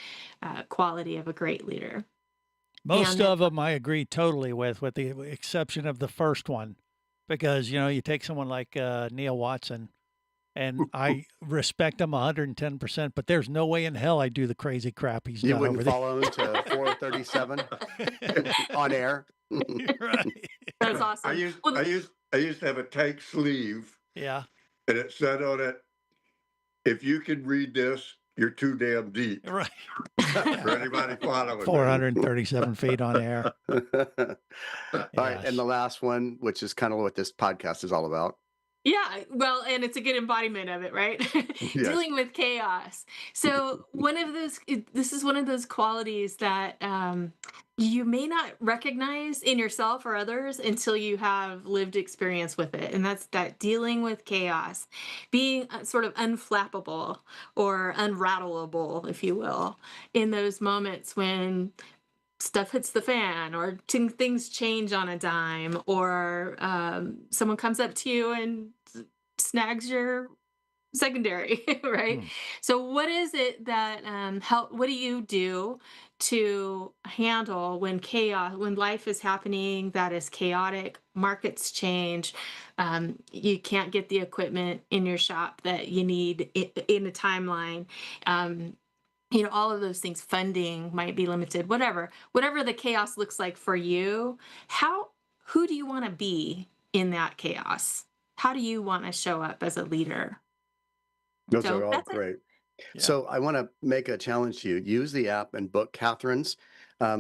M: quality of a great leader.
B: Most of them I agree totally with the exception of the first one, because, you take someone like Neil Watson, and I respect him 110%, but there's no way in hell I do the crazy crap he's done over there.
C: You wouldn't follow him to 437 on air.
B: Right.
M: That's awesome.
D: I used to have a tank sleeve.
B: Yeah.
D: And it said on it, if you can read this, you're too damn deep.
B: Right.
D: For anybody following.
B: 437 feet on air.
C: All right. And the last one, which is kind of what this podcast is all about.
M: Yeah, well, and it's a good embodiment of it, right?
C: Yes.
M: Dealing with chaos. So this is one of those qualities that you may not recognize in yourself or others until you have lived experience with it, and that's that dealing with chaos, being sort of unflappable or unrattleable, if you will, in those moments when stuff hits the fan or things change on a dime or someone comes up to you and snags your secondary right. So what is it that what do you do to handle when life is happening that is chaotic, markets change, you can't get the equipment in your shop that you need in a timeline, all of those things, funding might be limited, whatever the chaos looks like for you. Who do you want to be in that chaos? How do you want to show up as a leader?
C: Those are all great.
B: Yeah.
C: So I want to make a challenge to you. Use the app and book Cathryn's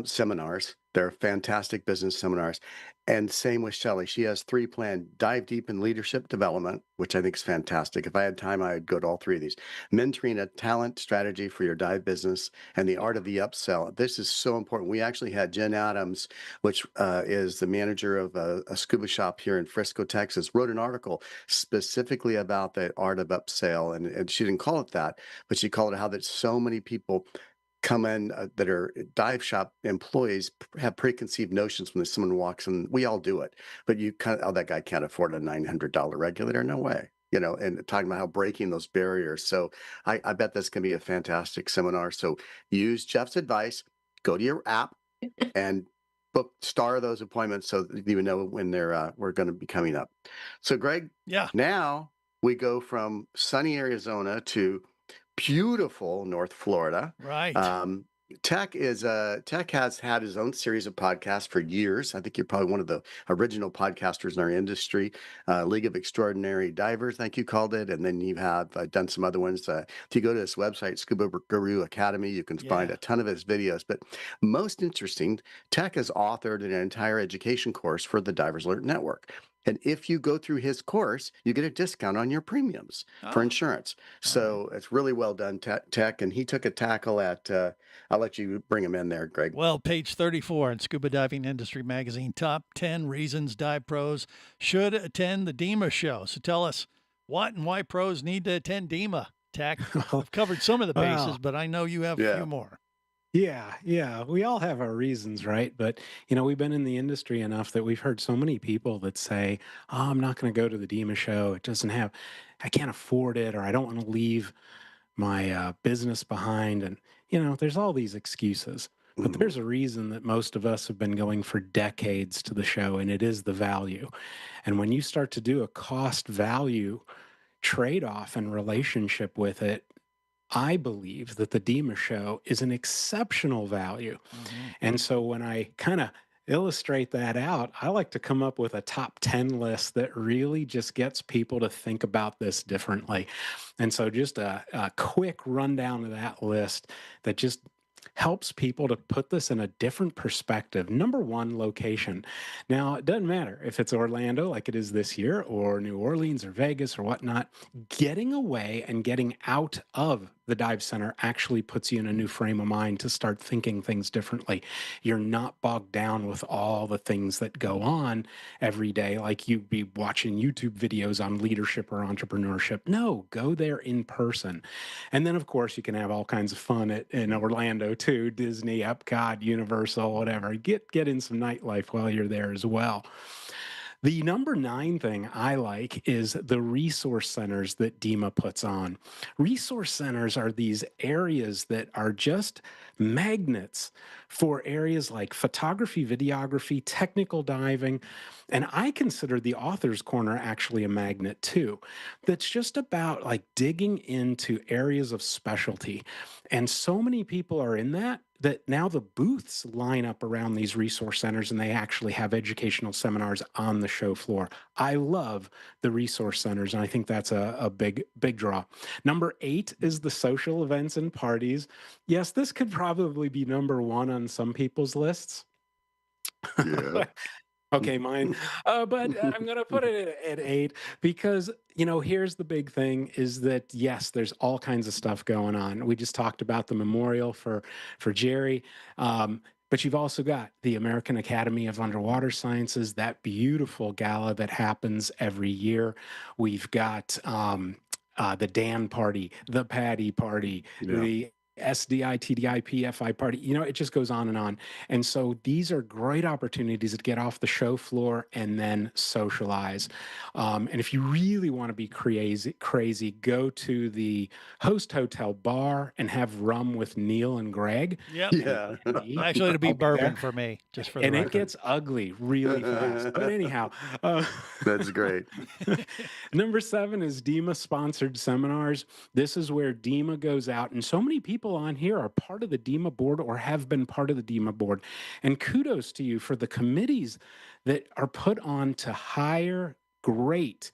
C: seminars. They're fantastic business seminars. And same with Shelli. She has 3 planned. Dive deep in leadership development, which I think is fantastic. If I had time, I'd go to all 3 of these. Mentoring a talent strategy for your dive business and the art of the upsell. This is so important. We actually had Jen Adams, which is the manager of a scuba shop here in Frisco, Texas, wrote an article specifically about the art of upsell. And she didn't call it that, but she called it how that so many people come in that are dive shop employees have preconceived notions when someone walks in. We all do it, but you kind of, that guy can't afford a $900 regulator. No way, and talking about how breaking those barriers. So I bet this can be a fantastic seminar. So use Jeff's advice, go to your app and star those appointments so that you know when we're going to be coming up. So Greg, now we go from sunny Arizona to beautiful North Florida.
B: Right.
C: Tec has had his own series of podcasts for years. I think you're probably one of the original podcasters in our industry. League of Extraordinary Divers, I think you called it. And then you have done some other ones. If you go to this website, Scuba Guru Academy, you can find a ton of his videos. But most interesting, Tec has authored an entire education course for the Divers Alert Network. And if you go through his course, you get a discount on your premiums for insurance. So it's really well done, Tec. And he took a tackle at, I'll let you bring him in there, Greg.
B: Well, page 34 in Scuba Diving Industry Magazine, top 10 reasons dive pros should attend the DEMA show. So tell us what and why pros need to attend DEMA, Tec. I've covered some of the bases, but I know you have a few more.
N: Yeah. We all have our reasons, right? But, we've been in the industry enough that we've heard so many people that say, oh, I'm not going to go to the DEMA show. I can't afford it, or I don't want to leave my business behind. And, there's all these excuses. But there's a reason that most of us have been going for decades to the show, and it is the value. And when you start to do a cost-value trade-off and relationship with it, I believe that the DEMA show is an exceptional value. And so when I kind of illustrate that out, I like to come up with a top 10 list that really just gets people to think about this differently. And so just a quick rundown of that list that just helps people to put this in a different perspective. Number 1, location. Now, it doesn't matter if it's Orlando like it is this year, or New Orleans or Vegas or whatnot. Getting away and getting out of the dive center actually puts you in a new frame of mind to start thinking things differently. You're not bogged down with all the things that go on every day, like you'd be watching YouTube videos on leadership or entrepreneurship. No, go there in person. And then, of course, you can have all kinds of fun in Orlando too, Disney, Epcot, Universal, whatever. Get in some nightlife while you're there as well. The number 9 thing I like is the resource centers that DEMA puts on. Resource centers are these areas that are just magnets for areas like photography, videography, technical diving. And I consider the Author's Corner actually a magnet too. That's just about like digging into areas of specialty. And so many people are in that now the booths line up around these resource centers, and they actually have educational seminars on the show floor. I love the resource centers, and I think that's a big draw. Number 8 is the social events and parties. Yes, this could probably be number 1 on some people's lists.
D: Yeah.
N: Okay, mine. But I'm going to put it at 8 because, here's the big thing is that, yes, there's all kinds of stuff going on. We just talked about the memorial for Jerry. But you've also got the American Academy of Underwater Sciences, that beautiful gala that happens every year. We've got the Dan party, the Patty party, the SDI, TDI, PFI party. It just goes on and on. And so these are great opportunities to get off the show floor and then socialize. And if you really want to be crazy, go to the host hotel bar and have rum with Neil and Greg.
B: Yep.
C: Yeah.
B: Actually, it'll be bourbon for me, just for the
N: And
B: record.
N: it gets ugly really fast. But anyhow.
C: That's great.
N: Number 7 is DEMA sponsored seminars. This is where DEMA goes out, and so many people on here are part of the DEMA board or have been part of the DEMA board. And kudos to you for the committees that are put on to hire great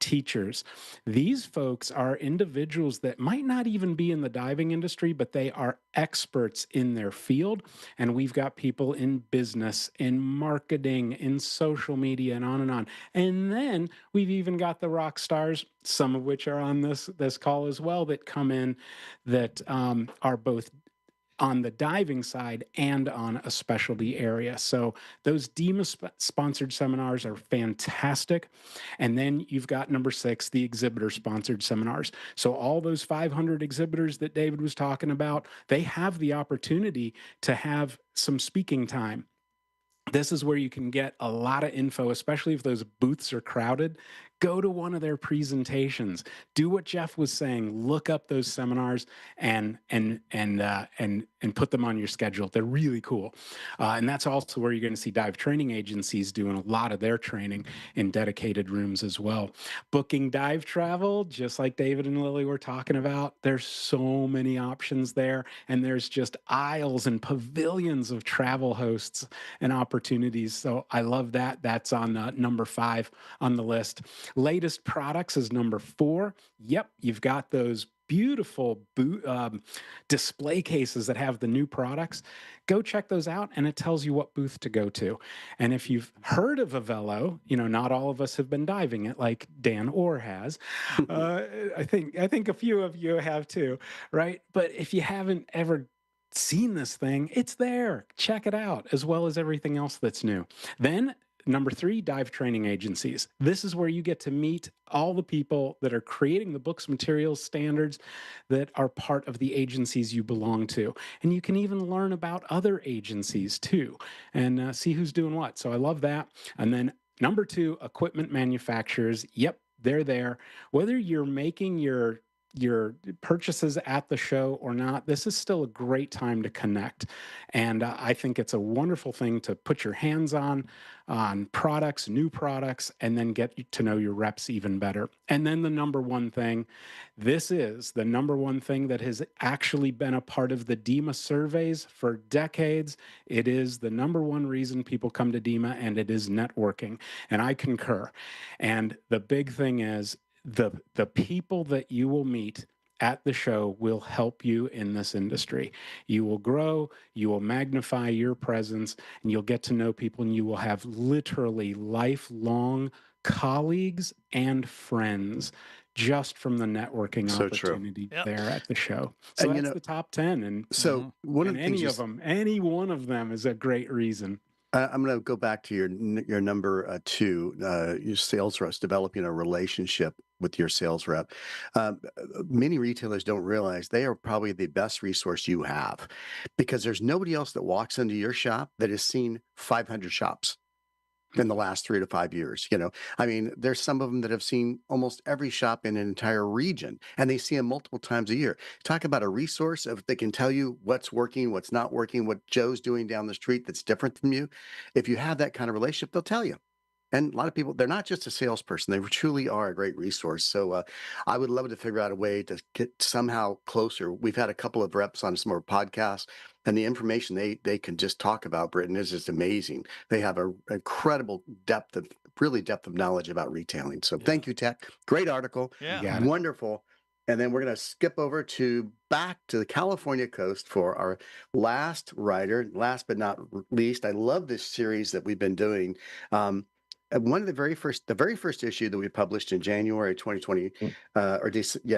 N: teachers. These folks are individuals that might not even be in the diving industry, but they are experts in their field. And we've got people in business, in marketing, in social media, and on and on. And then we've even got the rock stars, some of which are on this call as well, that come in that are both on the diving side and on a specialty area. So those DEMA sponsored seminars are fantastic. And then you've got number 6, the exhibitor sponsored seminars. So all those 500 exhibitors that David was talking about, they have the opportunity to have some speaking time. This is where you can get a lot of info, especially if those booths are crowded. Go to one of their presentations. Do what Jeff was saying. Look up those seminars and put them on your schedule. They're really cool. And that's also where you're going to see dive training agencies doing a lot of their training in dedicated rooms as well. Booking dive travel, just like David and Lily were talking about, there's so many options there. And there's just aisles and pavilions of travel hosts and opportunities. So I love that. That's on number 5 on the list. Latest products is number 4. Yep, you've got those beautiful display cases that have the new products. Go check those out, and it tells you what booth to go to. And if you've heard of Avello, not all of us have been diving it like Dan Orr has. I think a few of you have too, right? But if you haven't ever seen this thing, it's there. Check it out, as well as everything else that's new. Then number 3, dive training agencies. This is where you get to meet all the people that are creating the books, materials, standards that are part of the agencies you belong to. And you can even learn about other agencies too and see who's doing what. So I love that. And then number 2, equipment manufacturers. Yep, they're there. Whether you're making your purchases at the show or not, this is still a great time to connect. And I think it's a wonderful thing to put your hands on products, new products, and then get to know your reps even better. And then the number one thing, this is the number one thing that has actually been a part of the DEMA surveys for decades. It is the number one reason people come to DEMA, and it is networking. And I concur. And the big thing is, the people that you will meet at the show will help you in this industry. You will grow, you will magnify your presence, and you'll get to know people, and you will have literally lifelong colleagues and friends just from the networking opportunity there at the show. So and, that's the top 10. And
C: so one of the things
N: any one of them is a great reason.
C: I'm going to go back to your number 2, your sales reps, developing a relationship with your sales rep. Many retailers don't realize they are probably the best resource you have, because there's nobody else that walks into your shop that has seen 500 shops in the last 3 to 5 years. I mean, there's some of them that have seen almost every shop in an entire region, and they see them multiple times a year. Talk about a resource if they can tell you what's working, what's not working, what Joe's doing down the street that's different from you. If you have that kind of relationship, they'll tell you. And a lot of people, they're not just a salesperson. They truly are a great resource. So I would love to figure out a way to get somehow closer. We've had a couple of reps on some of our podcasts, and the information they can just talk about, Britain, is just amazing. They have an incredible depth of knowledge about retailing. So thank you, Tec. Great article.
B: Yeah.
C: Wonderful. And then we're going to skip over back to the California coast for our last writer. Last but not least, I love this series that we've been doing. One of the very first issue that we published in January 2020,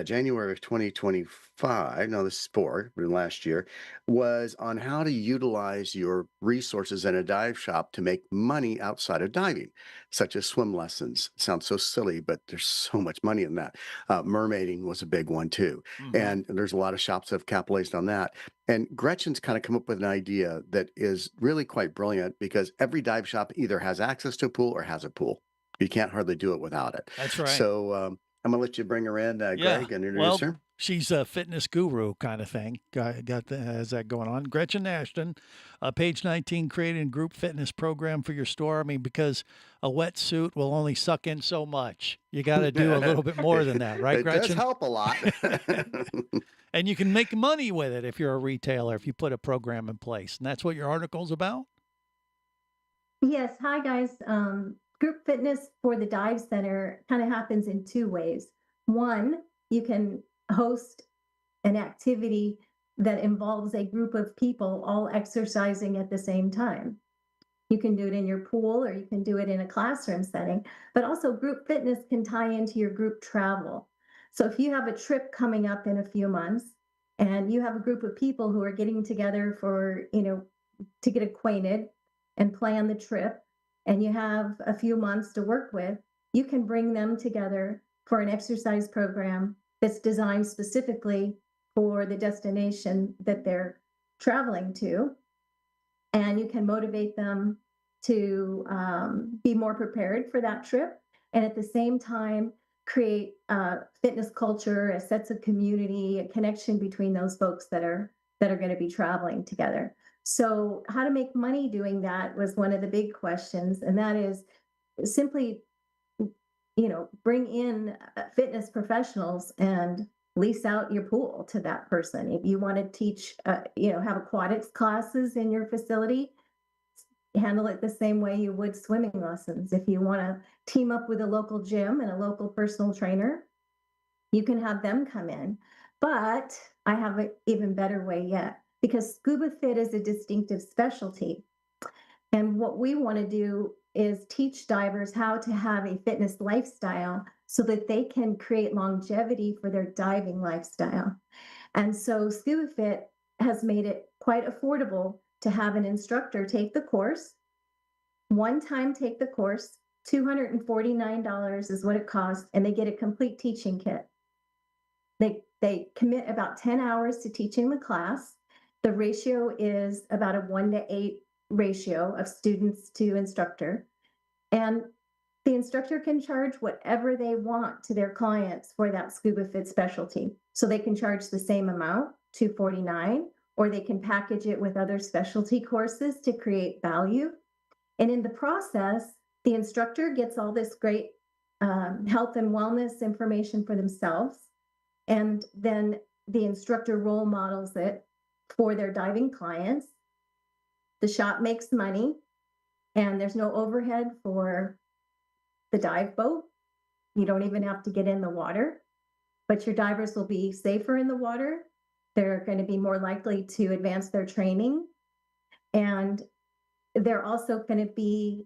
C: January of 2025. No, this is last year, was on how to utilize your resources in a dive shop to make money outside of diving, such as swim lessons. Sounds so silly, but there's so much money in that. Mermaiding was a big one too, and there's a lot of shops that have capitalized on that. And Gretchen's kind of come up with an idea that is really quite brilliant, because every dive shop either has access to a pool or has a pool. You can't hardly do it without it.
B: That's right.
C: So I'm going to let you bring her in, Greg, and introduce her.
B: She's a fitness guru kind of thing. Has that going on. Gretchen Ashton, page 19, creating a group fitness program for your store. I mean, because a wetsuit will only suck in so much. You got to do a little bit more than that, right, Gretchen?
C: It does help a lot.
B: And you can make money with it if you're a retailer, if you put a program in place. And that's what your article's about?
O: Yes. Hi, guys. Group fitness for the dive center kind of happens in two ways. One, you can host an activity that involves a group of people all exercising at the same time. You can do it in your pool, or you can do it in a classroom setting, but also group fitness can tie into your group travel. So if you have a trip coming up in a few months and you have a group of people who are getting together for, to get acquainted and plan the trip, and you have a few months to work with, you can bring them together for an exercise program that's designed specifically for the destination that they're traveling to. And you can motivate them to be more prepared for that trip. And at the same time, create a fitness culture, a sense of community, a connection between those folks that are going to be traveling together. So how to make money doing that was one of the big questions. And that is simply, bring in fitness professionals and lease out your pool to that person. If you want to teach, have aquatics classes in your facility, handle it the same way you would swimming lessons. If you want to team up with a local gym and a local personal trainer, you can have them come in. But I have an even better way yet, because ScubaFit is a distinctive specialty. And what we want to do is teach divers how to have a fitness lifestyle so that they can create longevity for their diving lifestyle. And so ScubaFit has made it quite affordable to have an instructor take the course. One time take the course, $249 is what it costs, and they get a complete teaching kit. They commit about 10 hours to teaching the class. The ratio is about a 1-to-8 ratio of students to instructor. And the instructor can charge whatever they want to their clients for that ScubaFit specialty. So they can charge the same amount, $249, or they can package it with other specialty courses to create value. And in the process, the instructor gets all this great health and wellness information for themselves. And then the instructor role models it for their diving clients. The shop makes money, and there's no overhead for the dive boat. You don't even have to get in the water, but your divers will be safer in the water. They're going to be more likely to advance their training. And they're also going to be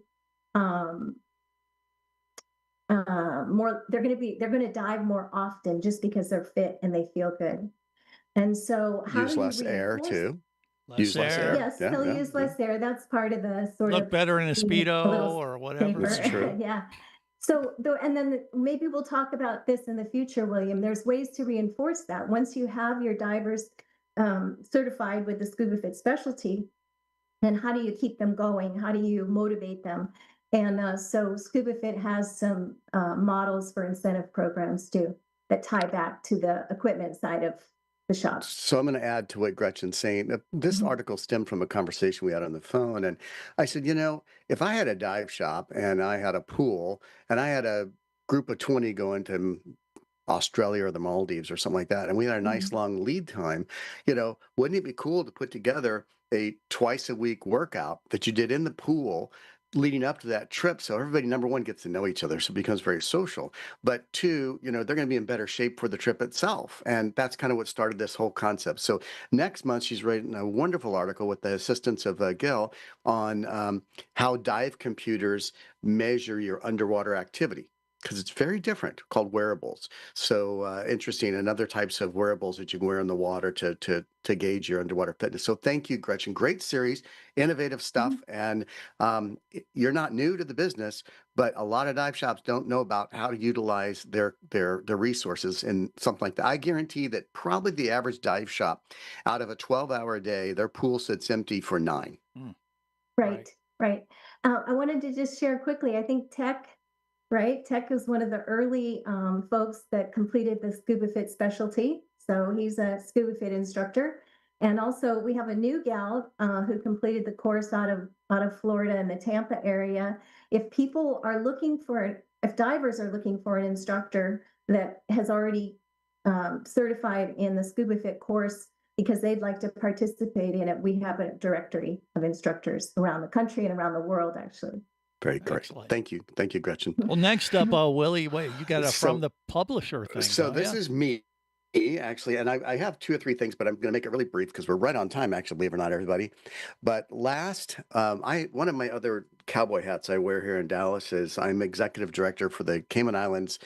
O: they're going to dive more often just because they're fit and they feel good. And so
C: use less air too.
B: Use less air.
O: Yes, they'll use less air. That's part of the sort of
B: look better in a Speedo or whatever.
C: That's true.
O: Yeah. So, and then maybe we'll talk about this in the future, William. There's ways to reinforce that. Once you have your divers certified with the ScubaFit specialty, then how do you keep them going? How do you motivate them? And so ScubaFit has some models for incentive programs too that tie back to the equipment side of the shop.
C: So I'm going to add to what Gretchen's saying. This article stemmed from a conversation we had on the phone. And I said, if I had a dive shop and I had a pool and I had a group of 20 going to Australia or the Maldives or something like that, and we had a nice long lead time, wouldn't it be cool to put together a twice a week workout that you did in the pool, leading up to that trip. So everybody, number one, gets to know each other. So it becomes very social. But two, they're going to be in better shape for the trip itself. And that's kind of what started this whole concept. So next month, she's writing a wonderful article with the assistance of Gil on how dive computers measure your underwater activity, because it's very different, called wearables. So interesting, and other types of wearables that you can wear in the water to gauge your underwater fitness. So thank you, Gretchen. Great series, innovative stuff. And you're not new to the business, but a lot of dive shops don't know about how to utilize their resources in something like that. I guarantee that probably the average dive shop, out of a 12-hour day, their pool sits empty for 9.
O: Right. I wanted to just share quickly, I think Tec is one of the early folks that completed the ScubaFit specialty. So he's a ScubaFit instructor. And also we have a new gal who completed the course out of Florida in the Tampa area. If divers are looking for an instructor that has already certified in the ScubaFit course, because they'd like to participate in it, we have a directory of instructors around the country and around the world, actually.
C: Very great.
B: Excellent.
C: Thank you, Gretchen.
B: Well, next up, Willie, wait, you got a from the publisher thing.
C: So this is me, actually, and I have 2 or 3 things, but I'm going to make it really brief because we're right on time, actually, believe it or not, everybody. But last, one of my other cowboy hats I wear here in Dallas is I'm executive director for the Cayman Islands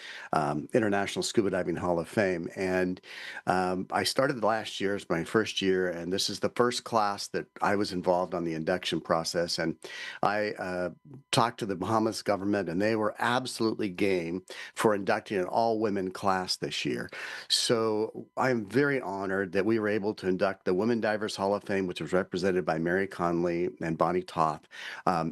C: International Scuba Diving Hall of Fame. And I started last year as my first year, and this is the first class that I was involved on the induction process. And I talked to the Bahamas government, and they were absolutely game for inducting an all-women class this year. So I'm very honored that we were able to induct the Women Divers Hall of Fame, which was represented by Mary Conley and Bonnie Toth,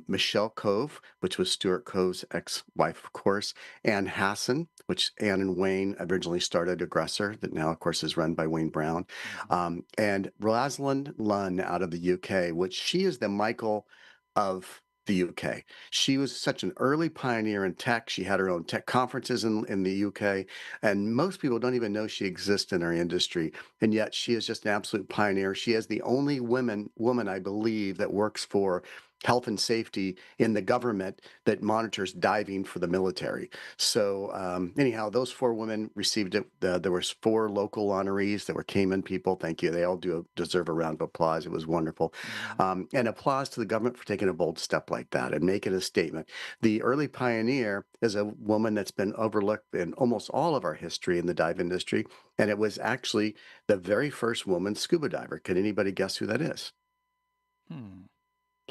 C: Michelle Cove, which was Stuart Cove's ex-wife, of course, Ann Hassan, which Ann and Wayne originally started Aggressor, that now, of course, is run by Wayne Brown, and Rosalind Lunn out of the UK, which she is the Michael of the UK. She was such an early pioneer in tech. She had her own tech conferences in the UK, and most people don't even know she exists in our industry. And yet she is just an absolute pioneer. She is the only woman, I believe, that works for health and safety in the government that monitors diving for the military. So anyhow, those 4 women received it. There was 4 local honorees that were Cayman people. Thank you. They all deserve a round of applause. It was wonderful. And applause to the government for taking a bold step like that and making a statement. The early pioneer is a woman that's been overlooked in almost all of our history in the dive industry. And it was actually the very first woman scuba diver. Can anybody guess who that is?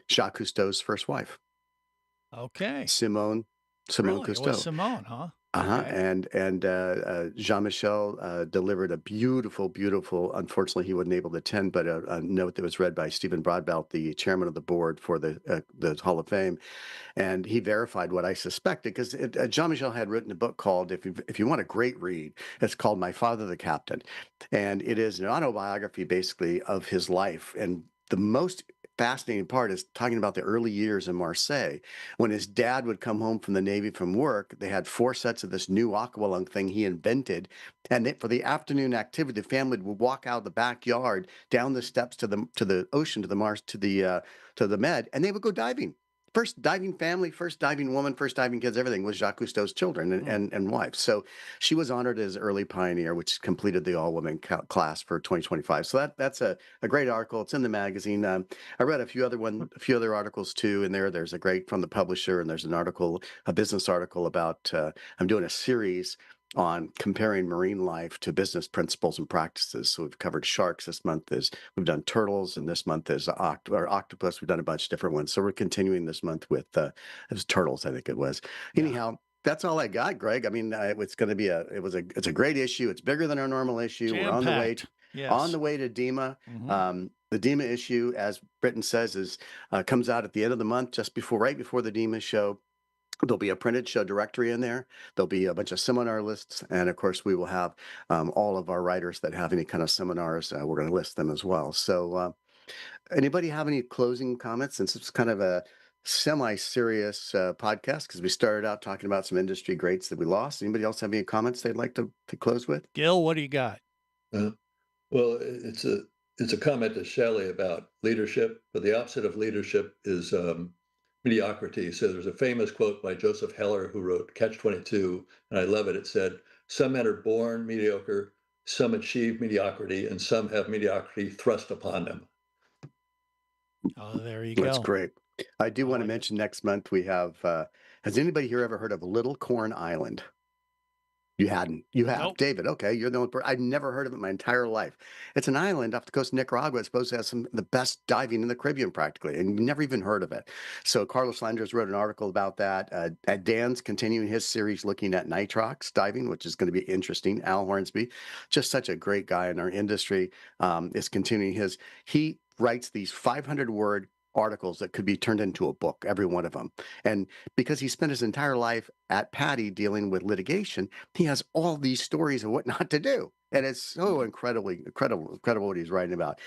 C: Jacques Cousteau's first wife.
B: Okay.
C: Simone
B: Really?
C: Cousteau.
B: It was Simone, huh?
C: Okay. And Jean-Michel delivered a beautiful, unfortunately he wasn't able to attend, but a note that was read by Stephen Broadbelt, the chairman of the board for the Hall of Fame. And he verified what I suspected, because Jean-Michel had written a book called, if you want a great read, it's called My Father the Captain. And it is an autobiography basically of his life. And the most fascinating part is talking about the early years in Marseille. When his dad would come home from the Navy from work, they had 4 sets of this new aqualung thing he invented. And for the afternoon activity, the family would walk out of the backyard, down the steps to the ocean, to the Med, and they would go diving. First diving family, first diving woman, first diving kids, everything was Jacques Cousteau's children and wife. So she was honored as early pioneer, which completed the all-women class for 2025. So that's a great article. It's in the magazine. I read a few other articles too in there. There's a great from the publisher, and there's a business article about, I'm doing a series on comparing marine life to business principles and practices. So we've covered sharks this month, we've done turtles, and this month is octopus. We've done a bunch of different ones. So we're continuing this month with it was turtles, I think it was. Yeah. Anyhow, that's all I got, Greg. I mean, it's going to be it's a great issue. It's bigger than our normal issue.
B: Jam-packed.
C: We're on the way.
B: Yes.
C: On the way to DEMA. The DEMA issue, as Britton says, comes out at the end of the month, right before the DEMA show. There'll be a printed show directory in there. There'll be a bunch of seminar lists. And of course, we will have all of our writers that have any kind of seminars. We're going to list them as well. So anybody have any closing comments, since it's kind of a semi-serious podcast, because we started out talking about some industry greats that we lost? Anybody else have any comments they'd like to close with?
B: Gil, what do you got?
I: Well, it's a comment to Shelli about leadership, but the opposite of leadership is mediocrity. So there's a famous quote by Joseph Heller, who wrote Catch-22, and I love it. It said, "Some men are born mediocre, some achieve mediocrity, and some have mediocrity thrust upon them."
B: Oh, there you go.
C: That's great. I do want to mention next month we have, has anybody here ever heard of Little Corn Island? You hadn't. You have.
B: Nope.
C: David, okay, you're the only person. I've never heard of it in my entire life. It's an island off the coast of Nicaragua. It's supposed to have some of the best diving in the Caribbean practically, and you've never even heard of it. So Carlos Landers wrote an article about that. Dan's continuing his series looking at nitrox diving, which is going to be interesting. Al Hornsby, just such a great guy in our industry, is continuing his. He writes these 500-word articles that could be turned into a book, every one of them. And because he spent his entire life at Patty dealing with litigation, he has all these stories of what not to do. And it's so incredible what he's writing about.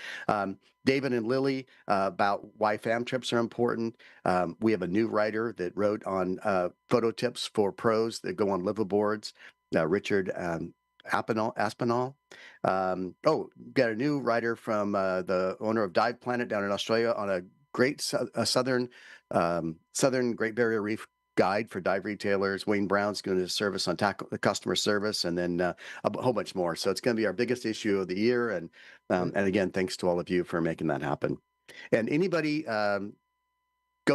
C: David and Lily about why fam trips are important. We have a new writer that wrote on photo tips for pros that go on liveaboards, Richard Aspinall. Got a new writer from the owner of Dive Planet down in Australia on a great southern Great Barrier Reef guide for dive retailers. Wayne Brown's going to service on customer service, and then a whole bunch more. So it's going to be our biggest issue of the year. And again, thanks to all of you for making that happen. And anybody, go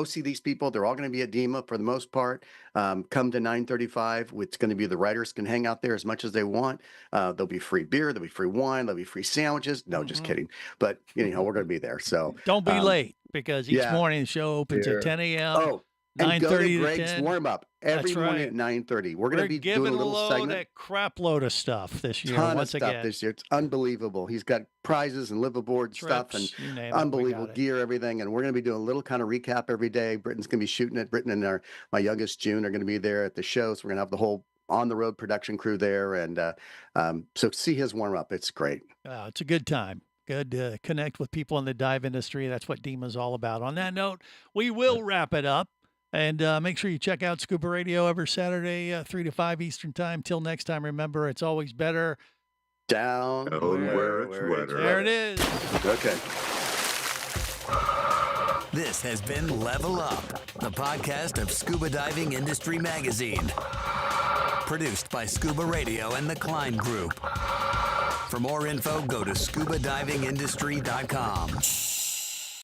C: see these people. They're all going to be at DEMA for the most part. Come to 9:35. It's going to be the writers can hang out there as much as they want. There'll be free beer. There'll be free wine. There'll be free sandwiches. No, just kidding. But we're going to be there. So
B: don't be late, because each morning the show opens at 10 a.m.
C: Oh, and go to Greg's warm up every morning at 9:30. We're going to be doing a little segment.
B: That crap load of stuff this year.
C: Ton
B: once
C: of stuff
B: again.
C: this year. It's unbelievable. He's got prizes and liveaboard stuff and unbelievable gear, everything. And we're going to be doing a little kind of recap every day. Britton's going to be shooting it. Britton and my youngest June are going to be there at the show. So we're going to have the whole on the road production crew there. And so see his warm up. It's great.
B: It's a good time. Good to connect with people in the dive industry. That's what DEMA is all about. On that note, we will wrap it up. And make sure you check out Scuba Radio every Saturday, 3 to 5 Eastern time. Till next time, remember, it's always better
C: down
D: where it's wetter.
B: There it is.
C: Okay.
A: This has been Level Up, the podcast of Scuba Diving Industry Magazine. Produced by Scuba Radio and the Klein Group. For more info, go to scubadivingindustry.com.